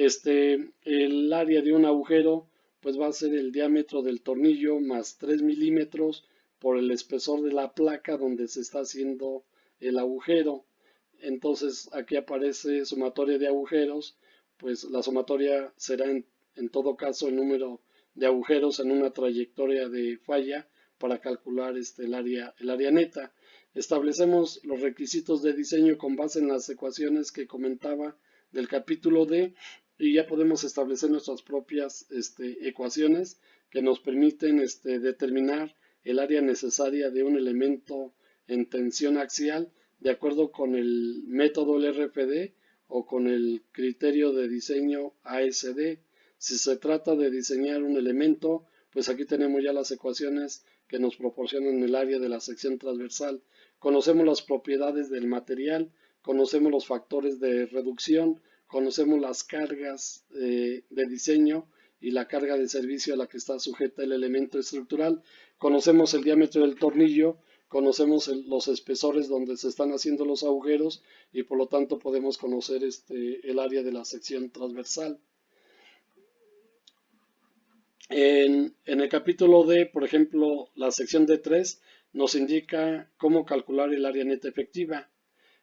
el área de un agujero pues va a ser el diámetro del tornillo más 3 milímetros por el espesor de la placa donde se está haciendo el agujero. Entonces aquí aparece sumatoria de agujeros, pues la sumatoria será en todo caso el número de agujeros en una trayectoria de falla para calcular el área neta. Establecemos los requisitos de diseño con base en las ecuaciones que comentaba del capítulo D y ya podemos establecer nuestras propias ecuaciones que nos permiten determinar el área necesaria de un elemento en tensión axial de acuerdo con el método LRFD o con el criterio de diseño ASD. Si se trata de diseñar un elemento, pues aquí tenemos ya las ecuaciones que nos proporcionan el área de la sección transversal. Conocemos las propiedades del material, conocemos los factores de reducción, conocemos las cargas de diseño y la carga de servicio a la que está sujeta el elemento estructural, conocemos el diámetro del tornillo, conocemos los espesores donde se están haciendo los agujeros y por lo tanto podemos conocer el área de la sección transversal. En el capítulo D, por ejemplo, la sección D3 nos indica cómo calcular el área neta efectiva.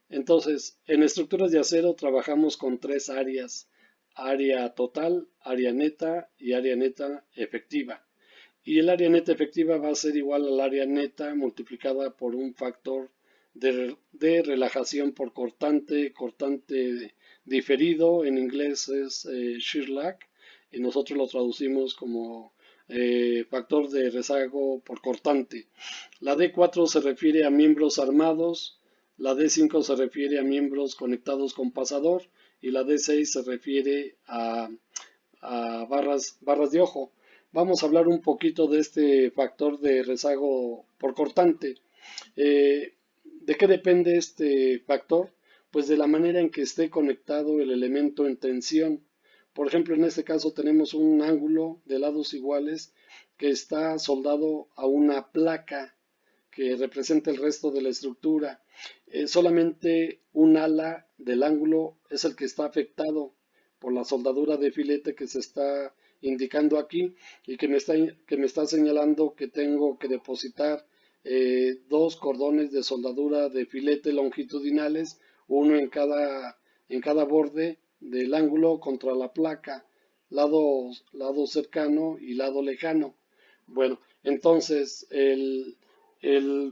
Entonces, en estructuras de acero trabajamos con tres áreas: área total, área neta y área neta efectiva. Y el área neta efectiva va a ser igual al área neta multiplicada por un factor de relajación por cortante, cortante diferido, en inglés es shear lag, y nosotros lo traducimos como factor de rezago por cortante. La D4 se refiere a miembros armados, la D5 se refiere a miembros conectados con pasador y la D6 se refiere a barras de ojo. Vamos a hablar un poquito de este factor de rezago por cortante. ¿De qué depende este factor? Pues de la manera en que esté conectado el elemento en tensión. Por ejemplo, en este caso tenemos un ángulo de lados iguales que está soldado a una placa que representa el resto de la estructura. Solamente un ala del ángulo es el que está afectado por la soldadura de filete que se está indicando aquí y que me está señalando que tengo que depositar dos cordones de soldadura de filete longitudinales, uno en cada borde del ángulo contra la placa, lado cercano y lado lejano. Bueno, entonces el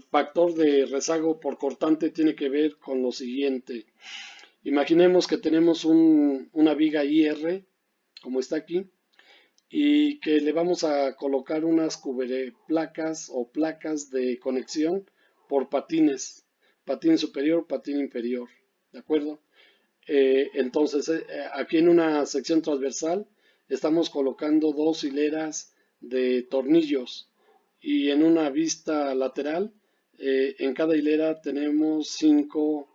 factor de rezago por cortante tiene que ver con lo siguiente. Imaginemos que tenemos una viga IR, como está aquí, y que le vamos a colocar unas cubreplacas o placas de conexión por patines, patín superior, patín inferior, ¿de acuerdo? Entonces, aquí en una sección transversal estamos colocando dos hileras de tornillos y en una vista lateral, en cada hilera tenemos cinco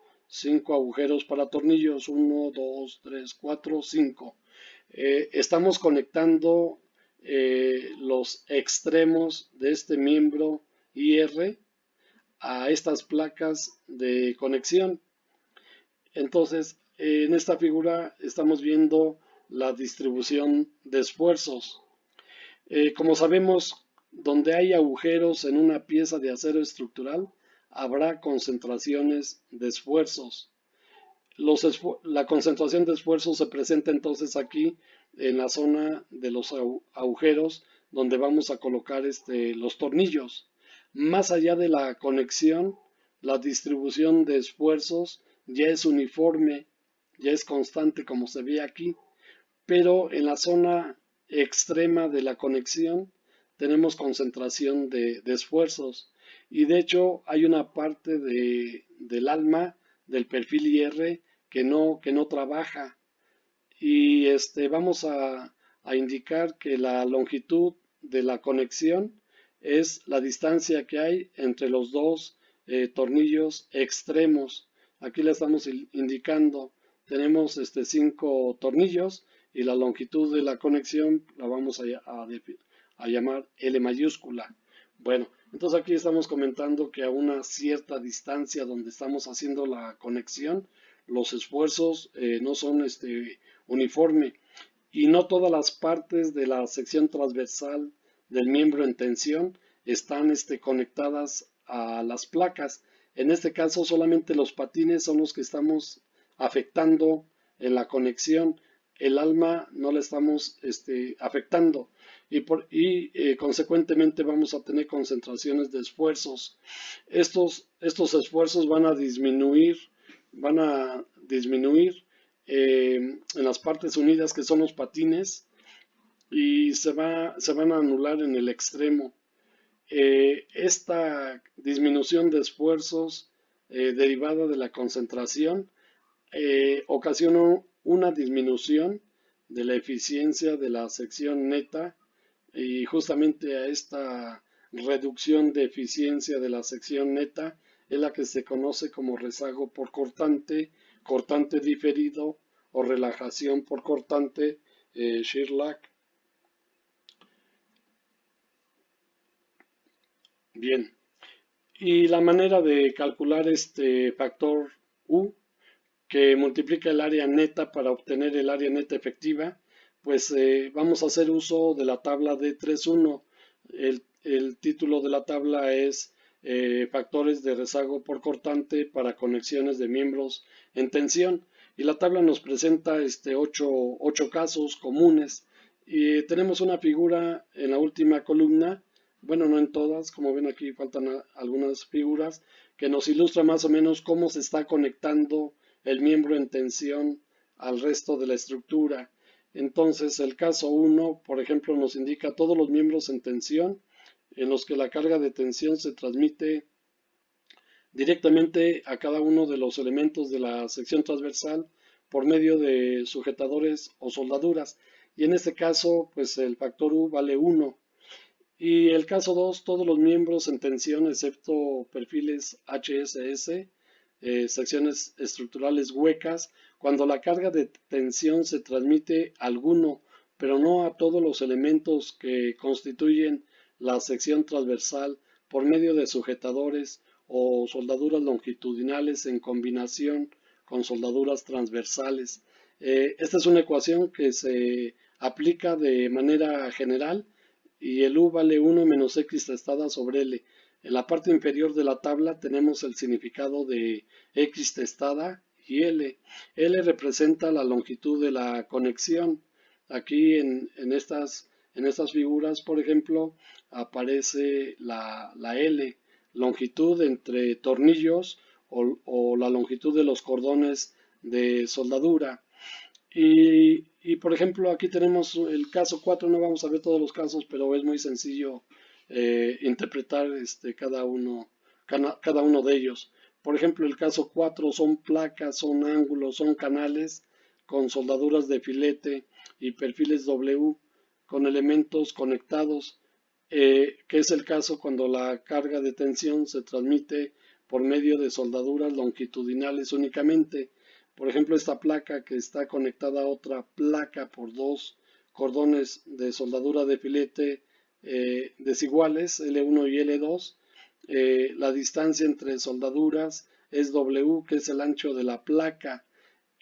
agujeros para tornillos, 1, 2, 3, 4, 5. Estamos conectando los extremos de este miembro IR a estas placas de conexión. Entonces, en esta figura estamos viendo la distribución de esfuerzos. Como sabemos, donde hay agujeros en una pieza de acero estructural, habrá concentraciones de esfuerzos. La concentración de esfuerzos se presenta entonces aquí en la zona de los agujeros donde vamos a colocar los tornillos. Más allá de la conexión, la distribución de esfuerzos ya es uniforme, ya es constante como se ve aquí, pero en la zona extrema de la conexión tenemos concentración de esfuerzos. Y de hecho hay una parte del alma del perfil IR que no trabaja. Y vamos a indicar que la longitud de la conexión es la distancia que hay entre los dos tornillos extremos. Aquí le estamos indicando, tenemos 5 tornillos y la longitud de la conexión la vamos a llamar L mayúscula. Bueno, entonces aquí estamos comentando que a una cierta distancia donde estamos haciendo la conexión, los esfuerzos no son uniforme y no todas las partes de la sección transversal del miembro en tensión están conectadas a las placas. En este caso solamente los patines son los que estamos afectando en la conexión. El alma no la estamos afectando y consecuentemente vamos a tener concentraciones de esfuerzos. Estos esfuerzos van a disminuir en las partes unidas que son los patines y se van a anular en el extremo. Esta disminución de esfuerzos derivada de la concentración ocasionó una disminución de la eficiencia de la sección neta y justamente a esta reducción de eficiencia de la sección neta es la que se conoce como rezago por cortante, cortante diferido o relajación por cortante, shear lag. Bien, y la manera de calcular este factor U que multiplica el área neta para obtener el área neta efectiva, pues vamos a hacer uso de la tabla de 3.1. El título de la tabla es factores de rezago por cortante para conexiones de miembros en tensión. Y la tabla nos presenta 8 casos comunes. Y tenemos una figura en la última columna, bueno, no en todas, como ven aquí faltan algunas figuras, que nos ilustra más o menos cómo se está conectando el miembro en tensión al resto de la estructura. Entonces, el caso 1, por ejemplo, nos indica todos los miembros en tensión en los que la carga de tensión se transmite directamente a cada uno de los elementos de la sección transversal por medio de sujetadores o soldaduras. Y en este caso, pues el factor U vale 1. Y el caso 2, todos los miembros en tensión excepto perfiles HSS, secciones estructurales huecas, cuando la carga de tensión se transmite a alguno, pero no a todos los elementos que constituyen la sección transversal por medio de sujetadores o soldaduras longitudinales en combinación con soldaduras transversales. Esta es una ecuación que se aplica de manera general y el U vale 1 menos X testada sobre L. En la parte inferior de la tabla tenemos el significado de X testada y L. L representa la longitud de la conexión. Aquí en estas figuras, por ejemplo, aparece la L, longitud entre tornillos o la longitud de los cordones de soldadura. Por ejemplo, aquí tenemos el caso 4, no vamos a ver todos los casos, pero es muy sencillo interpretar cada uno de ellos. Por ejemplo, el caso 4 son placas, son ángulos, son canales con soldaduras de filete y perfiles W con elementos conectados, que es el caso cuando la carga de tensión se transmite por medio de soldaduras longitudinales únicamente. Por ejemplo, esta placa que está conectada a otra placa por dos cordones de soldadura de filete desiguales, L1 y L2. La distancia entre soldaduras es W, que es el ancho de la placa,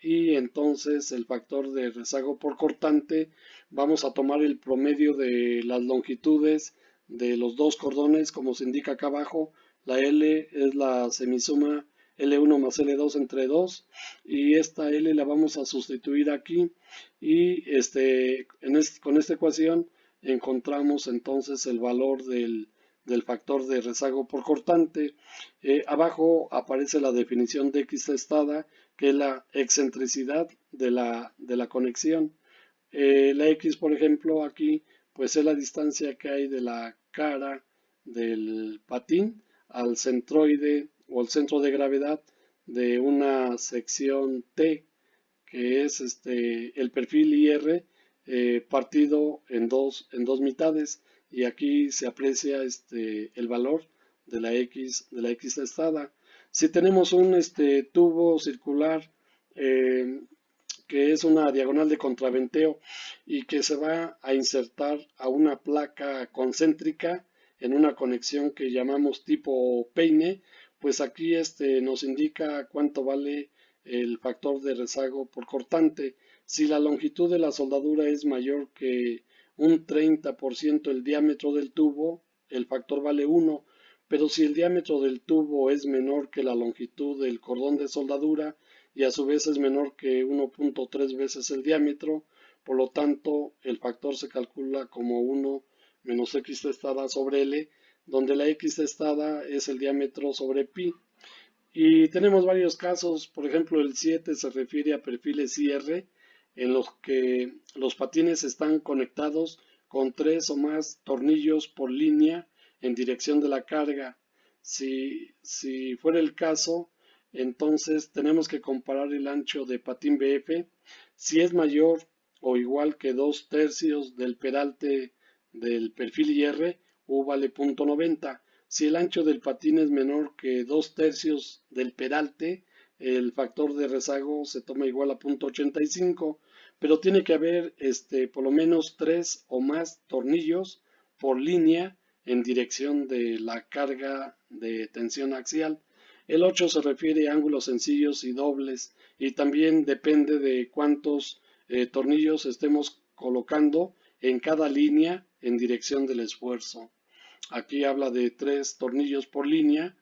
y entonces el factor de rezago por cortante, vamos a tomar el promedio de las longitudes de los dos cordones, como se indica acá abajo. La L es la semisuma L1 más L2 entre 2 y esta L la vamos a sustituir aquí y con esta ecuación encontramos entonces el valor del factor de rezago por cortante. Abajo aparece la definición de X testada, que es la excentricidad de la conexión. La X, por ejemplo, aquí, pues es la distancia que hay de la cara del patín al centroide o al centro de gravedad de una sección T, que es el perfil IR partido en dos mitades, y aquí se aprecia el valor de la X testada. Si tenemos un tubo circular eh, que es una diagonal de contraventeo y que se va a insertar a una placa concéntrica en una conexión que llamamos tipo peine, pues aquí nos indica cuánto vale el factor de rezago por cortante. Si la longitud de la soldadura es mayor que un 30% el diámetro del tubo, el factor vale 1, pero si el diámetro del tubo es menor que la longitud del cordón de soldadura y a su vez es menor que 1.3 veces el diámetro, por lo tanto el factor se calcula como 1 menos x testada sobre L, donde la x testada es el diámetro sobre pi. Y tenemos varios casos, por ejemplo, el 7 se refiere a perfiles IR en los que los patines están conectados con 3 o más tornillos por línea en dirección de la carga. Si fuera el caso, entonces tenemos que comparar el ancho de patín BF. Si es mayor o igual que 2/3 del peralte del perfil IR, U vale 0.90. Si el ancho del patín es menor que 2/3 del peralte, el factor de rezago se toma igual a 0.85, pero tiene que haber por lo menos 3 o más tornillos por línea en dirección de la carga de tensión axial. El 8 se refiere a ángulos sencillos y dobles, y también depende de cuántos tornillos estemos colocando en cada línea en dirección del esfuerzo. Aquí habla de 3 tornillos por línea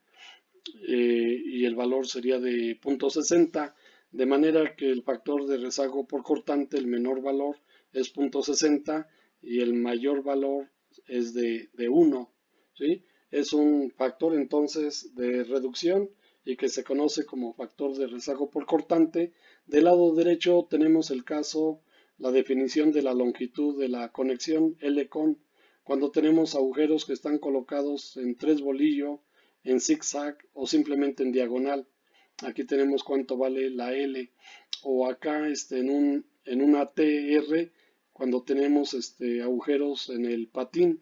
y el valor sería de 0.60, de manera que el factor de rezago por cortante, el menor valor es 0.60 y el mayor valor es de 1. ¿Sí? Es un factor entonces de reducción y que se conoce como factor de rezago por cortante. Del lado derecho tenemos el caso, la definición de la longitud de la conexión L con cuando tenemos agujeros que están colocados en 3 bolillos, en zigzag o simplemente en diagonal. Aquí tenemos cuánto vale la L. O acá en una TR, cuando tenemos agujeros en el patín,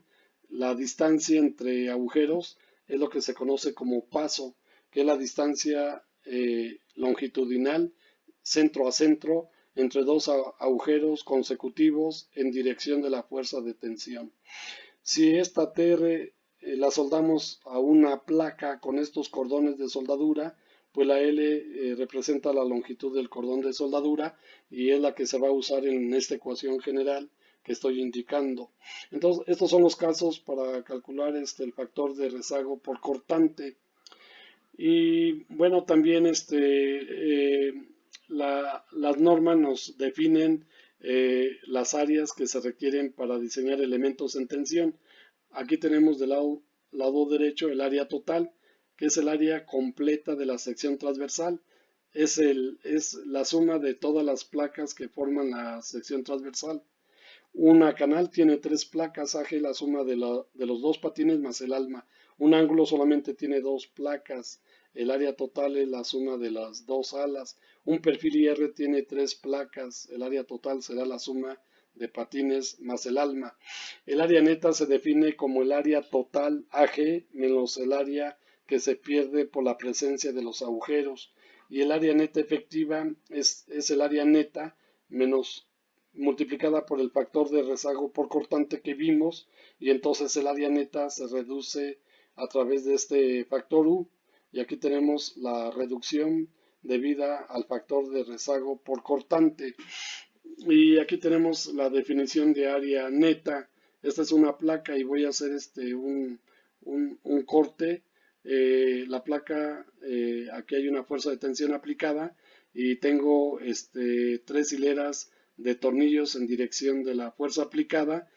la distancia entre agujeros es lo que se conoce como paso, que es la distancia longitudinal centro a centro entre dos agujeros consecutivos en dirección de la fuerza de tensión. Si esta TR la soldamos a una placa con estos cordones de soldadura, pues la L representa la longitud del cordón de soldadura y es la que se va a usar en esta ecuación general que estoy indicando. Entonces, estos son los casos para calcular el factor de rezago por cortante. Y bueno, también las normas nos definen las áreas que se requieren para diseñar elementos en tensión. Aquí tenemos del lado derecho el área total, que es el área completa de la sección transversal. Es la suma de todas las placas que forman la sección transversal. Una canal tiene 3 placas, AG la suma de los dos patines más el alma. Un ángulo solamente tiene 2 placas. El área total es la suma de las 2 alas. Un perfil IR tiene 3 placas. El área total será la suma de patines más el alma. El área neta se define como el área total AG menos el área que se pierde por la presencia de los agujeros. Y el área neta efectiva es el área neta menos multiplicada por el factor de rezago por cortante que vimos, y entonces el área neta se reduce a través de este factor U, y aquí tenemos la reducción debida al factor de rezago por cortante. Y aquí tenemos la definición de área neta. Esta es una placa y voy a hacer un corte. La placa, aquí hay una fuerza de tensión aplicada y tengo 3 hileras de tornillos en dirección de la fuerza aplicada,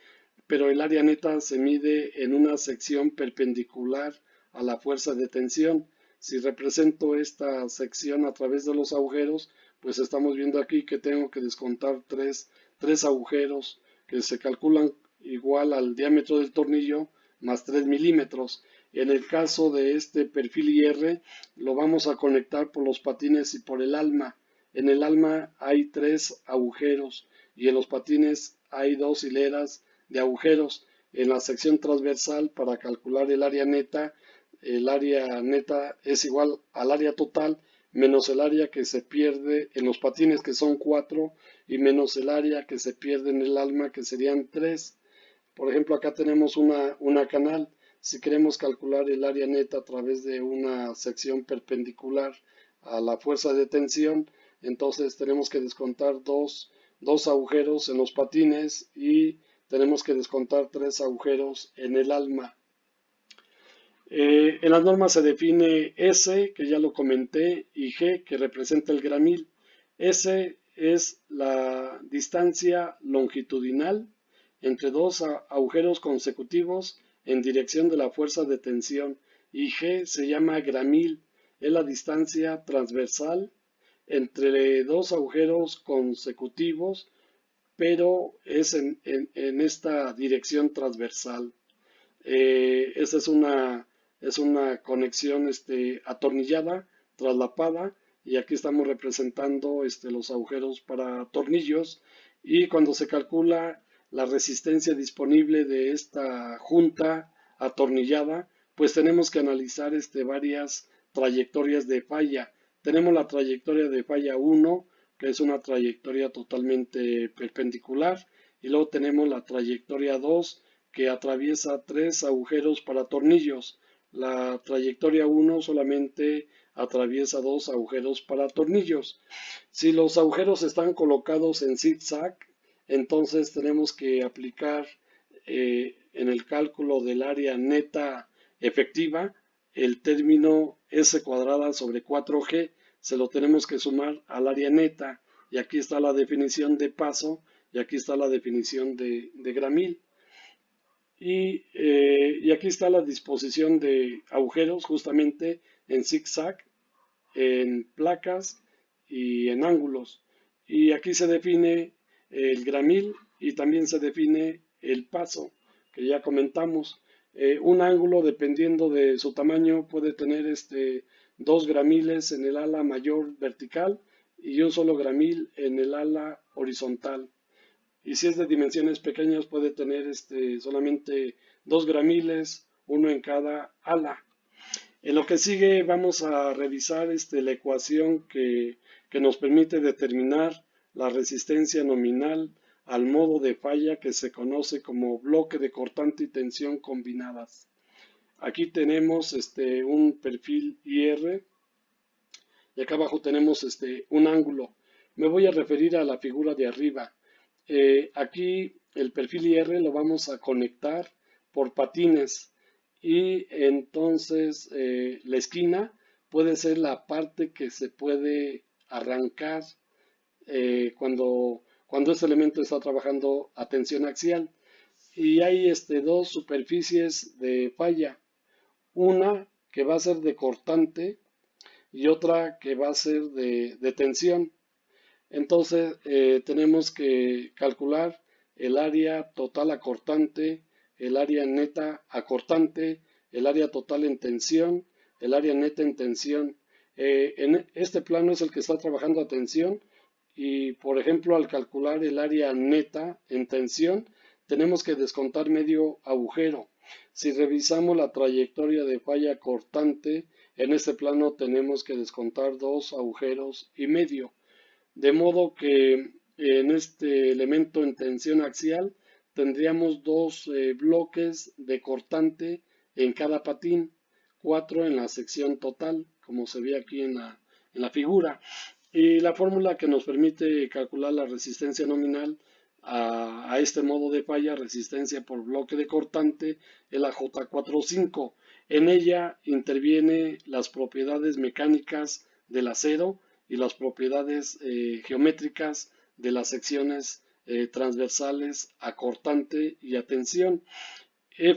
pero el área neta se mide en una sección perpendicular a la fuerza de tensión. Si represento esta sección a través de los agujeros, pues estamos viendo aquí que tengo que descontar 3 3 agujeros que se calculan igual al diámetro del tornillo más 3 milímetros. En el caso de este perfil IR, lo vamos a conectar por los patines y por el alma. En el alma hay 3 agujeros y en los patines hay 2 hileras de agujeros. En la sección transversal, para calcular el área neta es igual al área total menos el área que se pierde en los patines, que son 4, y menos el área que se pierde en el alma, que serían 3. Por ejemplo, acá tenemos una canal. Si queremos calcular el área neta a través de una sección perpendicular a la fuerza de tensión, entonces tenemos que descontar dos agujeros en los patines y tenemos que descontar 3 agujeros en el alma. En las normas se define S, que ya lo comenté, y G, que representa el gramil. S es la distancia longitudinal entre dos agujeros consecutivos en dirección de la fuerza de tensión, y G se llama gramil, es la distancia transversal entre dos agujeros consecutivos, pero es en esta dirección transversal. Esa es una conexión atornillada, traslapada, y aquí estamos representando los agujeros para tornillos. Y cuando se calcula la resistencia disponible de esta junta atornillada, pues tenemos que analizar varias trayectorias de falla. Tenemos la trayectoria de falla 1, que es una trayectoria totalmente perpendicular, y luego tenemos la trayectoria 2, que atraviesa 3 agujeros para tornillos. La trayectoria 1 solamente atraviesa 2 agujeros para tornillos. Si los agujeros están colocados en zigzag, entonces tenemos que aplicar en el cálculo del área neta efectiva el término S cuadrada sobre 4G, se lo tenemos que sumar al área neta, y aquí está la definición de paso y aquí está la definición de gramil. Y aquí está la disposición de agujeros justamente en zigzag, en placas y en ángulos. Y aquí se define el gramil y también se define el paso, que ya comentamos. Un ángulo, dependiendo de su tamaño, puede tener 2 gramiles en el ala mayor vertical y un solo gramil en el ala horizontal. Y si es de dimensiones pequeñas, puede tener solamente 2 gramiles, uno en cada ala. En lo que sigue vamos a revisar la ecuación que nos permite determinar la resistencia nominal al modo de falla que se conoce como bloque de cortante y tensión combinadas. Aquí tenemos un perfil IR y acá abajo tenemos un ángulo. Me voy a referir a la figura de arriba. Aquí el perfil IR lo vamos a conectar por patines, y entonces la esquina puede ser la parte que se puede arrancar cuando este elemento está trabajando a tensión axial. Y hay dos superficies de falla, una que va a ser de cortante y otra que va a ser de tensión. Entonces tenemos que calcular el área total acortante, el área neta acortante, el área total en tensión, el área neta en tensión. En este plano es el que está trabajando a tensión, y por ejemplo, al calcular el área neta en tensión tenemos que descontar medio agujero. Si revisamos la trayectoria de falla cortante, en este plano tenemos que descontar 2 agujeros y medio. De modo que en este elemento en tensión axial tendríamos 2 bloques de cortante en cada patín, 4 en la sección total, como se ve aquí en la figura. Y la fórmula que nos permite calcular la resistencia nominal a este modo de falla, resistencia por bloque de cortante, es la J45. En ella interviene las propiedades mecánicas del acero y las propiedades geométricas de las secciones transversales a cortante y a tensión.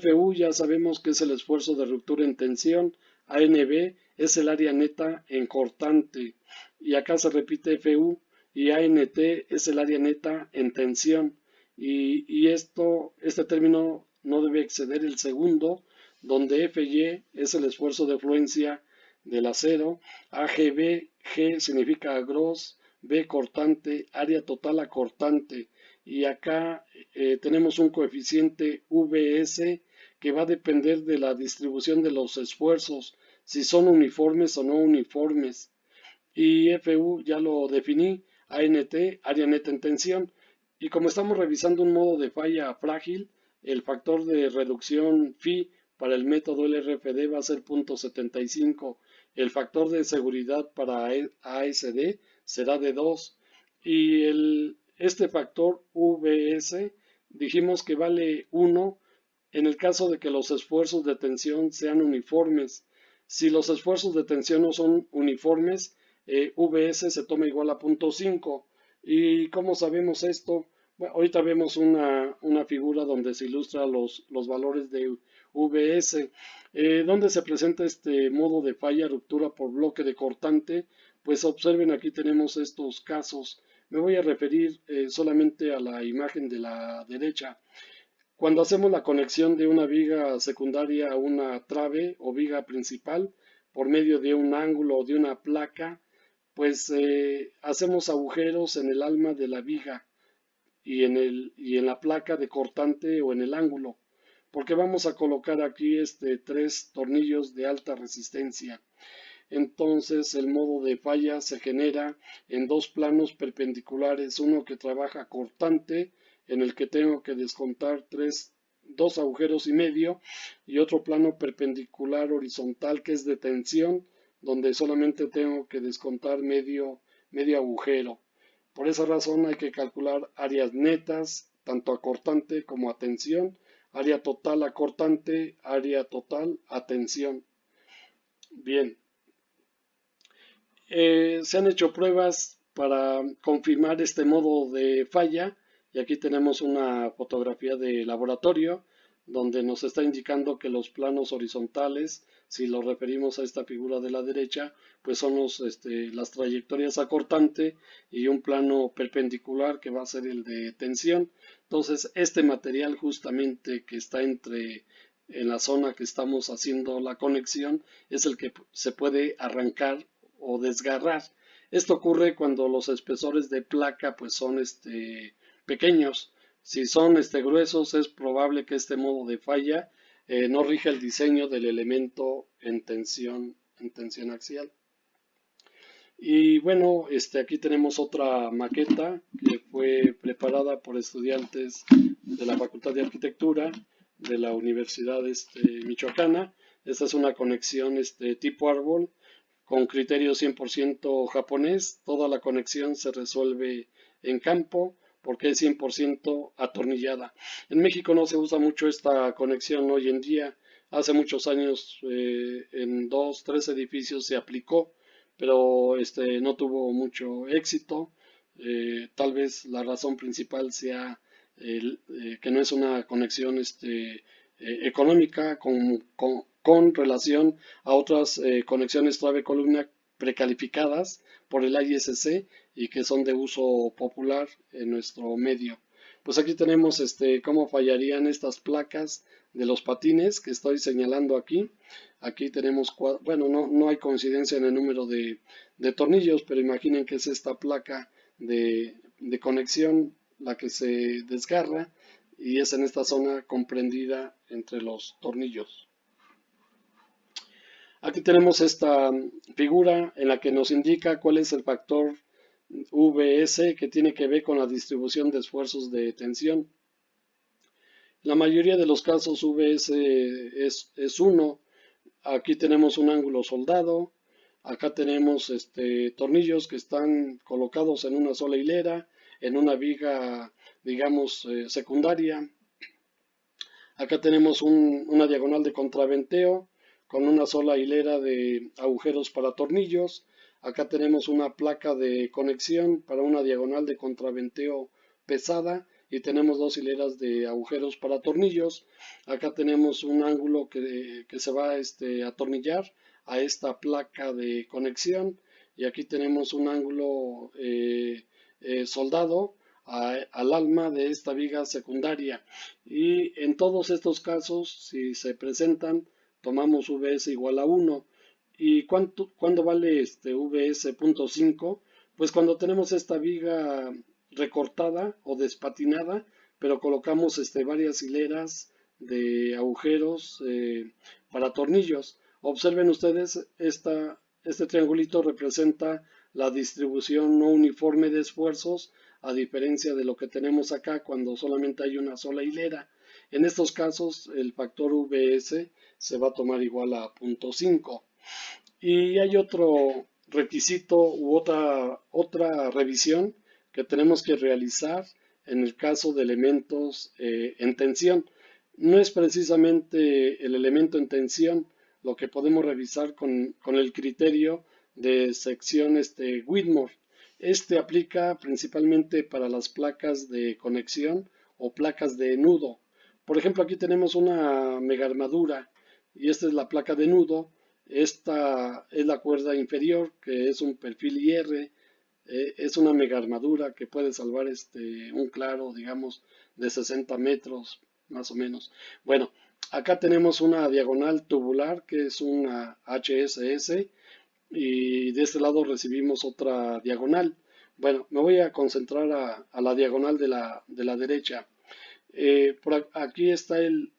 FU ya sabemos que es el esfuerzo de ruptura en tensión, ANB es el área neta en cortante, y acá se repite FU, y ANT es el área neta en tensión. Y este término no debe exceder el segundo, donde FY es el esfuerzo de fluencia del acero, AGB, G significa gross, B cortante, área total acortante. Y acá tenemos un coeficiente VS que va a depender de la distribución de los esfuerzos, si son uniformes o no uniformes. Y FU ya lo definí, ANT, área neta en tensión. Y como estamos revisando un modo de falla frágil, el factor de reducción phi para el método LRFD va a ser 0.75. El factor de seguridad para ASD será de 2. Y este factor VS dijimos que vale 1 en el caso de que los esfuerzos de tensión sean uniformes. Si los esfuerzos de tensión no son uniformes, VS se toma igual a 0.5. ¿Y cómo sabemos esto? Bueno, ahorita vemos una figura donde se ilustra los valores de VS. ¿Dónde se presenta este modo de falla ruptura por bloque de cortante? Pues observen, aquí tenemos estos casos. Me voy a referir solamente a la imagen de la derecha. Cuando hacemos la conexión de una viga secundaria a una trave o viga principal por medio de un ángulo o de una placa, pues hacemos agujeros en el alma de la viga y en la placa de cortante o en el ángulo, porque vamos a colocar aquí tres tornillos de alta resistencia. Entonces el modo de falla se genera en dos planos perpendiculares, uno que trabaja cortante, en el que tengo que descontar dos agujeros y medio, y otro plano perpendicular horizontal que es de tensión, donde solamente tengo que descontar medio agujero. Por esa razón hay que calcular áreas netas, tanto a cortante como a tensión, área total a cortante, área total a tensión. Bien. Se han hecho pruebas para confirmar este modo de falla y aquí tenemos una fotografía de laboratorio donde nos está indicando que los planos horizontales, si lo referimos a esta figura de la derecha, pues son las trayectorias a cortante y un plano perpendicular que va a ser el de tensión. Entonces, este material justamente que está en la zona que estamos haciendo la conexión es el que se puede arrancar o desgarrar. Esto ocurre cuando los espesores de placa pues son pequeños. Si son gruesos es probable que este modo de falla no rija el diseño del elemento en tensión axial. Y bueno, aquí tenemos otra maqueta que fue preparada por estudiantes de la Facultad de Arquitectura de la Universidad Michoacana. Esta es una conexión tipo árbol con criterio 100% japonés. Toda la conexión se resuelve en campo porque es 100% atornillada. En México no se usa mucho esta conexión hoy en día. Hace muchos años en 2, 3 edificios se aplicó, pero no tuvo mucho éxito. Tal vez la razón principal sea que no es una conexión económica con relación a otras conexiones trave-columna precalificadas por el ISC y que son de uso popular en nuestro medio. Pues aquí tenemos cómo fallarían estas placas de los patines que estoy señalando aquí. Aquí tenemos, bueno, no hay coincidencia en el número de tornillos, pero imaginen que es esta placa de conexión la que se desgarra y es en esta zona comprendida entre los tornillos. Aquí tenemos esta figura en la que nos indica cuál es el factor VS que tiene que ver con la distribución de esfuerzos de tensión. La mayoría de los casos VS es 1. Aquí tenemos un ángulo soldado. Acá tenemos tornillos que están colocados en una sola hilera, en una viga, digamos, secundaria. Acá tenemos una diagonal de contraventeo con una sola hilera de agujeros para tornillos. Acá tenemos una placa de conexión para una diagonal de contraventeo pesada y tenemos dos hileras de agujeros para tornillos. Acá tenemos un ángulo que se va a atornillar a esta placa de conexión y aquí tenemos un ángulo soldado al alma de esta viga secundaria. Y en todos estos casos, si se presentan, tomamos VS igual a 1. ¿Y cuándo vale este VS.5? Pues cuando tenemos esta viga recortada o despatinada, pero colocamos varias hileras de agujeros para tornillos. Observen ustedes, este triangulito representa la distribución no uniforme de esfuerzos, a diferencia de lo que tenemos acá cuando solamente hay una sola hilera. En estos casos, el factor VS se va a tomar igual a 0.5. Y hay otro requisito u otra revisión que tenemos que realizar en el caso de elementos en tensión. No es precisamente el elemento en tensión lo que podemos revisar con el criterio de sección Whitmore. Este aplica principalmente para las placas de conexión o placas de nudo. Por ejemplo, aquí tenemos una mega armadura y esta es la placa de nudo. Esta es la cuerda inferior, que es un perfil IR. Es una mega armadura que puede salvar un claro, digamos, de 60 metros, más o menos. Bueno, acá tenemos una diagonal tubular, que es una HSS, y de este lado recibimos otra diagonal. Bueno, me voy a concentrar a la diagonal de la derecha. Aquí está el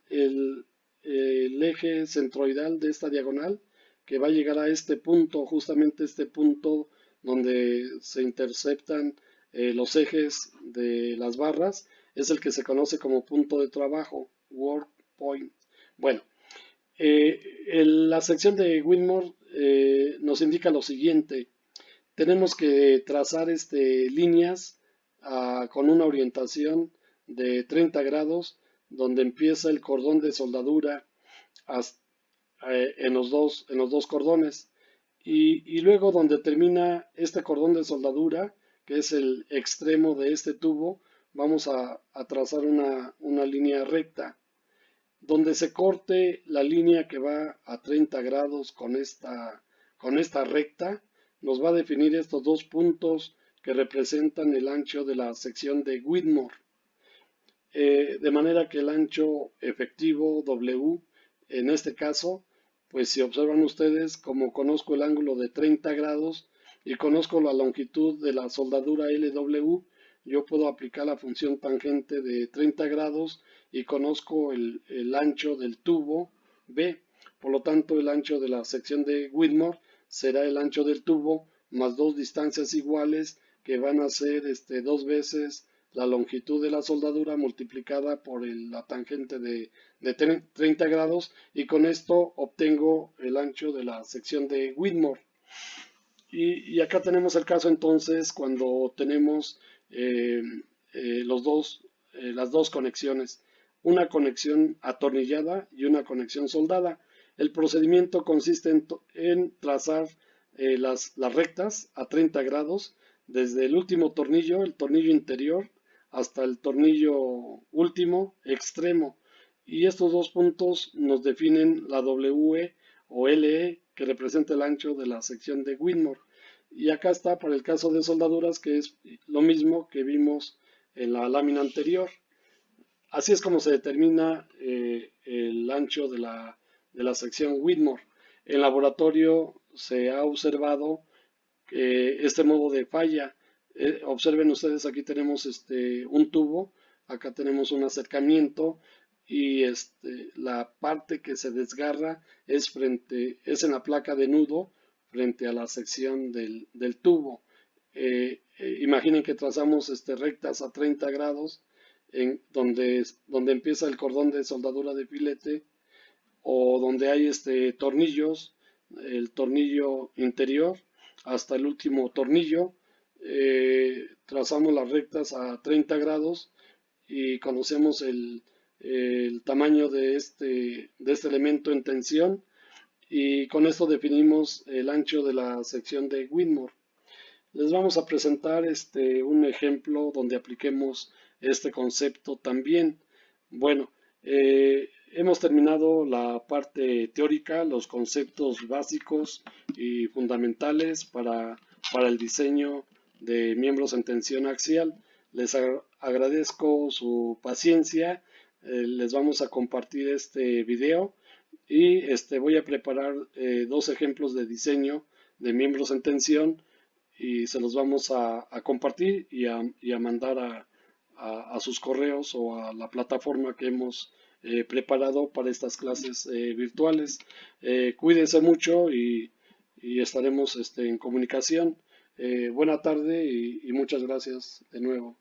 eje centroidal de esta diagonal que va a llegar a este punto, justamente este punto donde se interceptan los ejes de las barras, es el que se conoce como punto de trabajo, work point. Bueno, la sección de Whitmore nos indica lo siguiente. Tenemos que trazar líneas con una orientación de 30 grados, donde empieza el cordón de soldadura en los dos cordones. Y luego donde termina este cordón de soldadura, que es el extremo de este tubo, vamos a trazar una línea recta. Donde se corte la línea que va a 30 grados con esta recta, nos va a definir estos dos puntos que representan el ancho de la sección de Whitmore. De manera que el ancho efectivo W, en este caso, pues si observan ustedes, como conozco el ángulo de 30 grados y conozco la longitud de la soldadura LW, yo puedo aplicar la función tangente de 30 grados y conozco el ancho del tubo B. Por lo tanto, el ancho de la sección de Whitmore será el ancho del tubo más dos distancias iguales que van a ser dos veces la longitud de la soldadura multiplicada por la tangente de 30 grados, y con esto obtengo el ancho de la sección de Whitmore. Y acá tenemos el caso entonces cuando tenemos las dos conexiones, una conexión atornillada y una conexión soldada. El procedimiento consiste en trazar las rectas a 30 grados desde el último tornillo, el tornillo interior, hasta el tornillo último extremo. Y estos dos puntos nos definen la WE o LE, que representa el ancho de la sección de Whitmore. Y acá está para el caso de soldaduras, que es lo mismo que vimos en la lámina anterior. Así es como se determina el ancho de la sección Whitmore. En laboratorio se ha observado este modo de falla. Observen ustedes, aquí tenemos un tubo, acá tenemos un acercamiento y la parte que se desgarra es en la placa de nudo frente a la sección del tubo. Imaginen que trazamos rectas a 30 grados donde empieza el cordón de soldadura de filete, o donde hay tornillos, el tornillo interior hasta el último tornillo. Trazamos las rectas a 30 grados y conocemos el tamaño de este elemento en tensión, y con esto definimos el ancho de la sección de Whitmore. Les vamos a presentar un ejemplo donde apliquemos este concepto también. Bueno, hemos terminado la parte teórica, los conceptos básicos y fundamentales para el diseño de miembros en tensión axial. Les agradezco su paciencia. Les vamos a compartir este video y voy a preparar dos ejemplos de diseño de miembros en tensión y se los vamos a compartir y a mandar a sus correos o a la plataforma que hemos preparado para estas clases virtuales. Cuídense mucho y estaremos en comunicación. Buena tarde y muchas gracias de nuevo.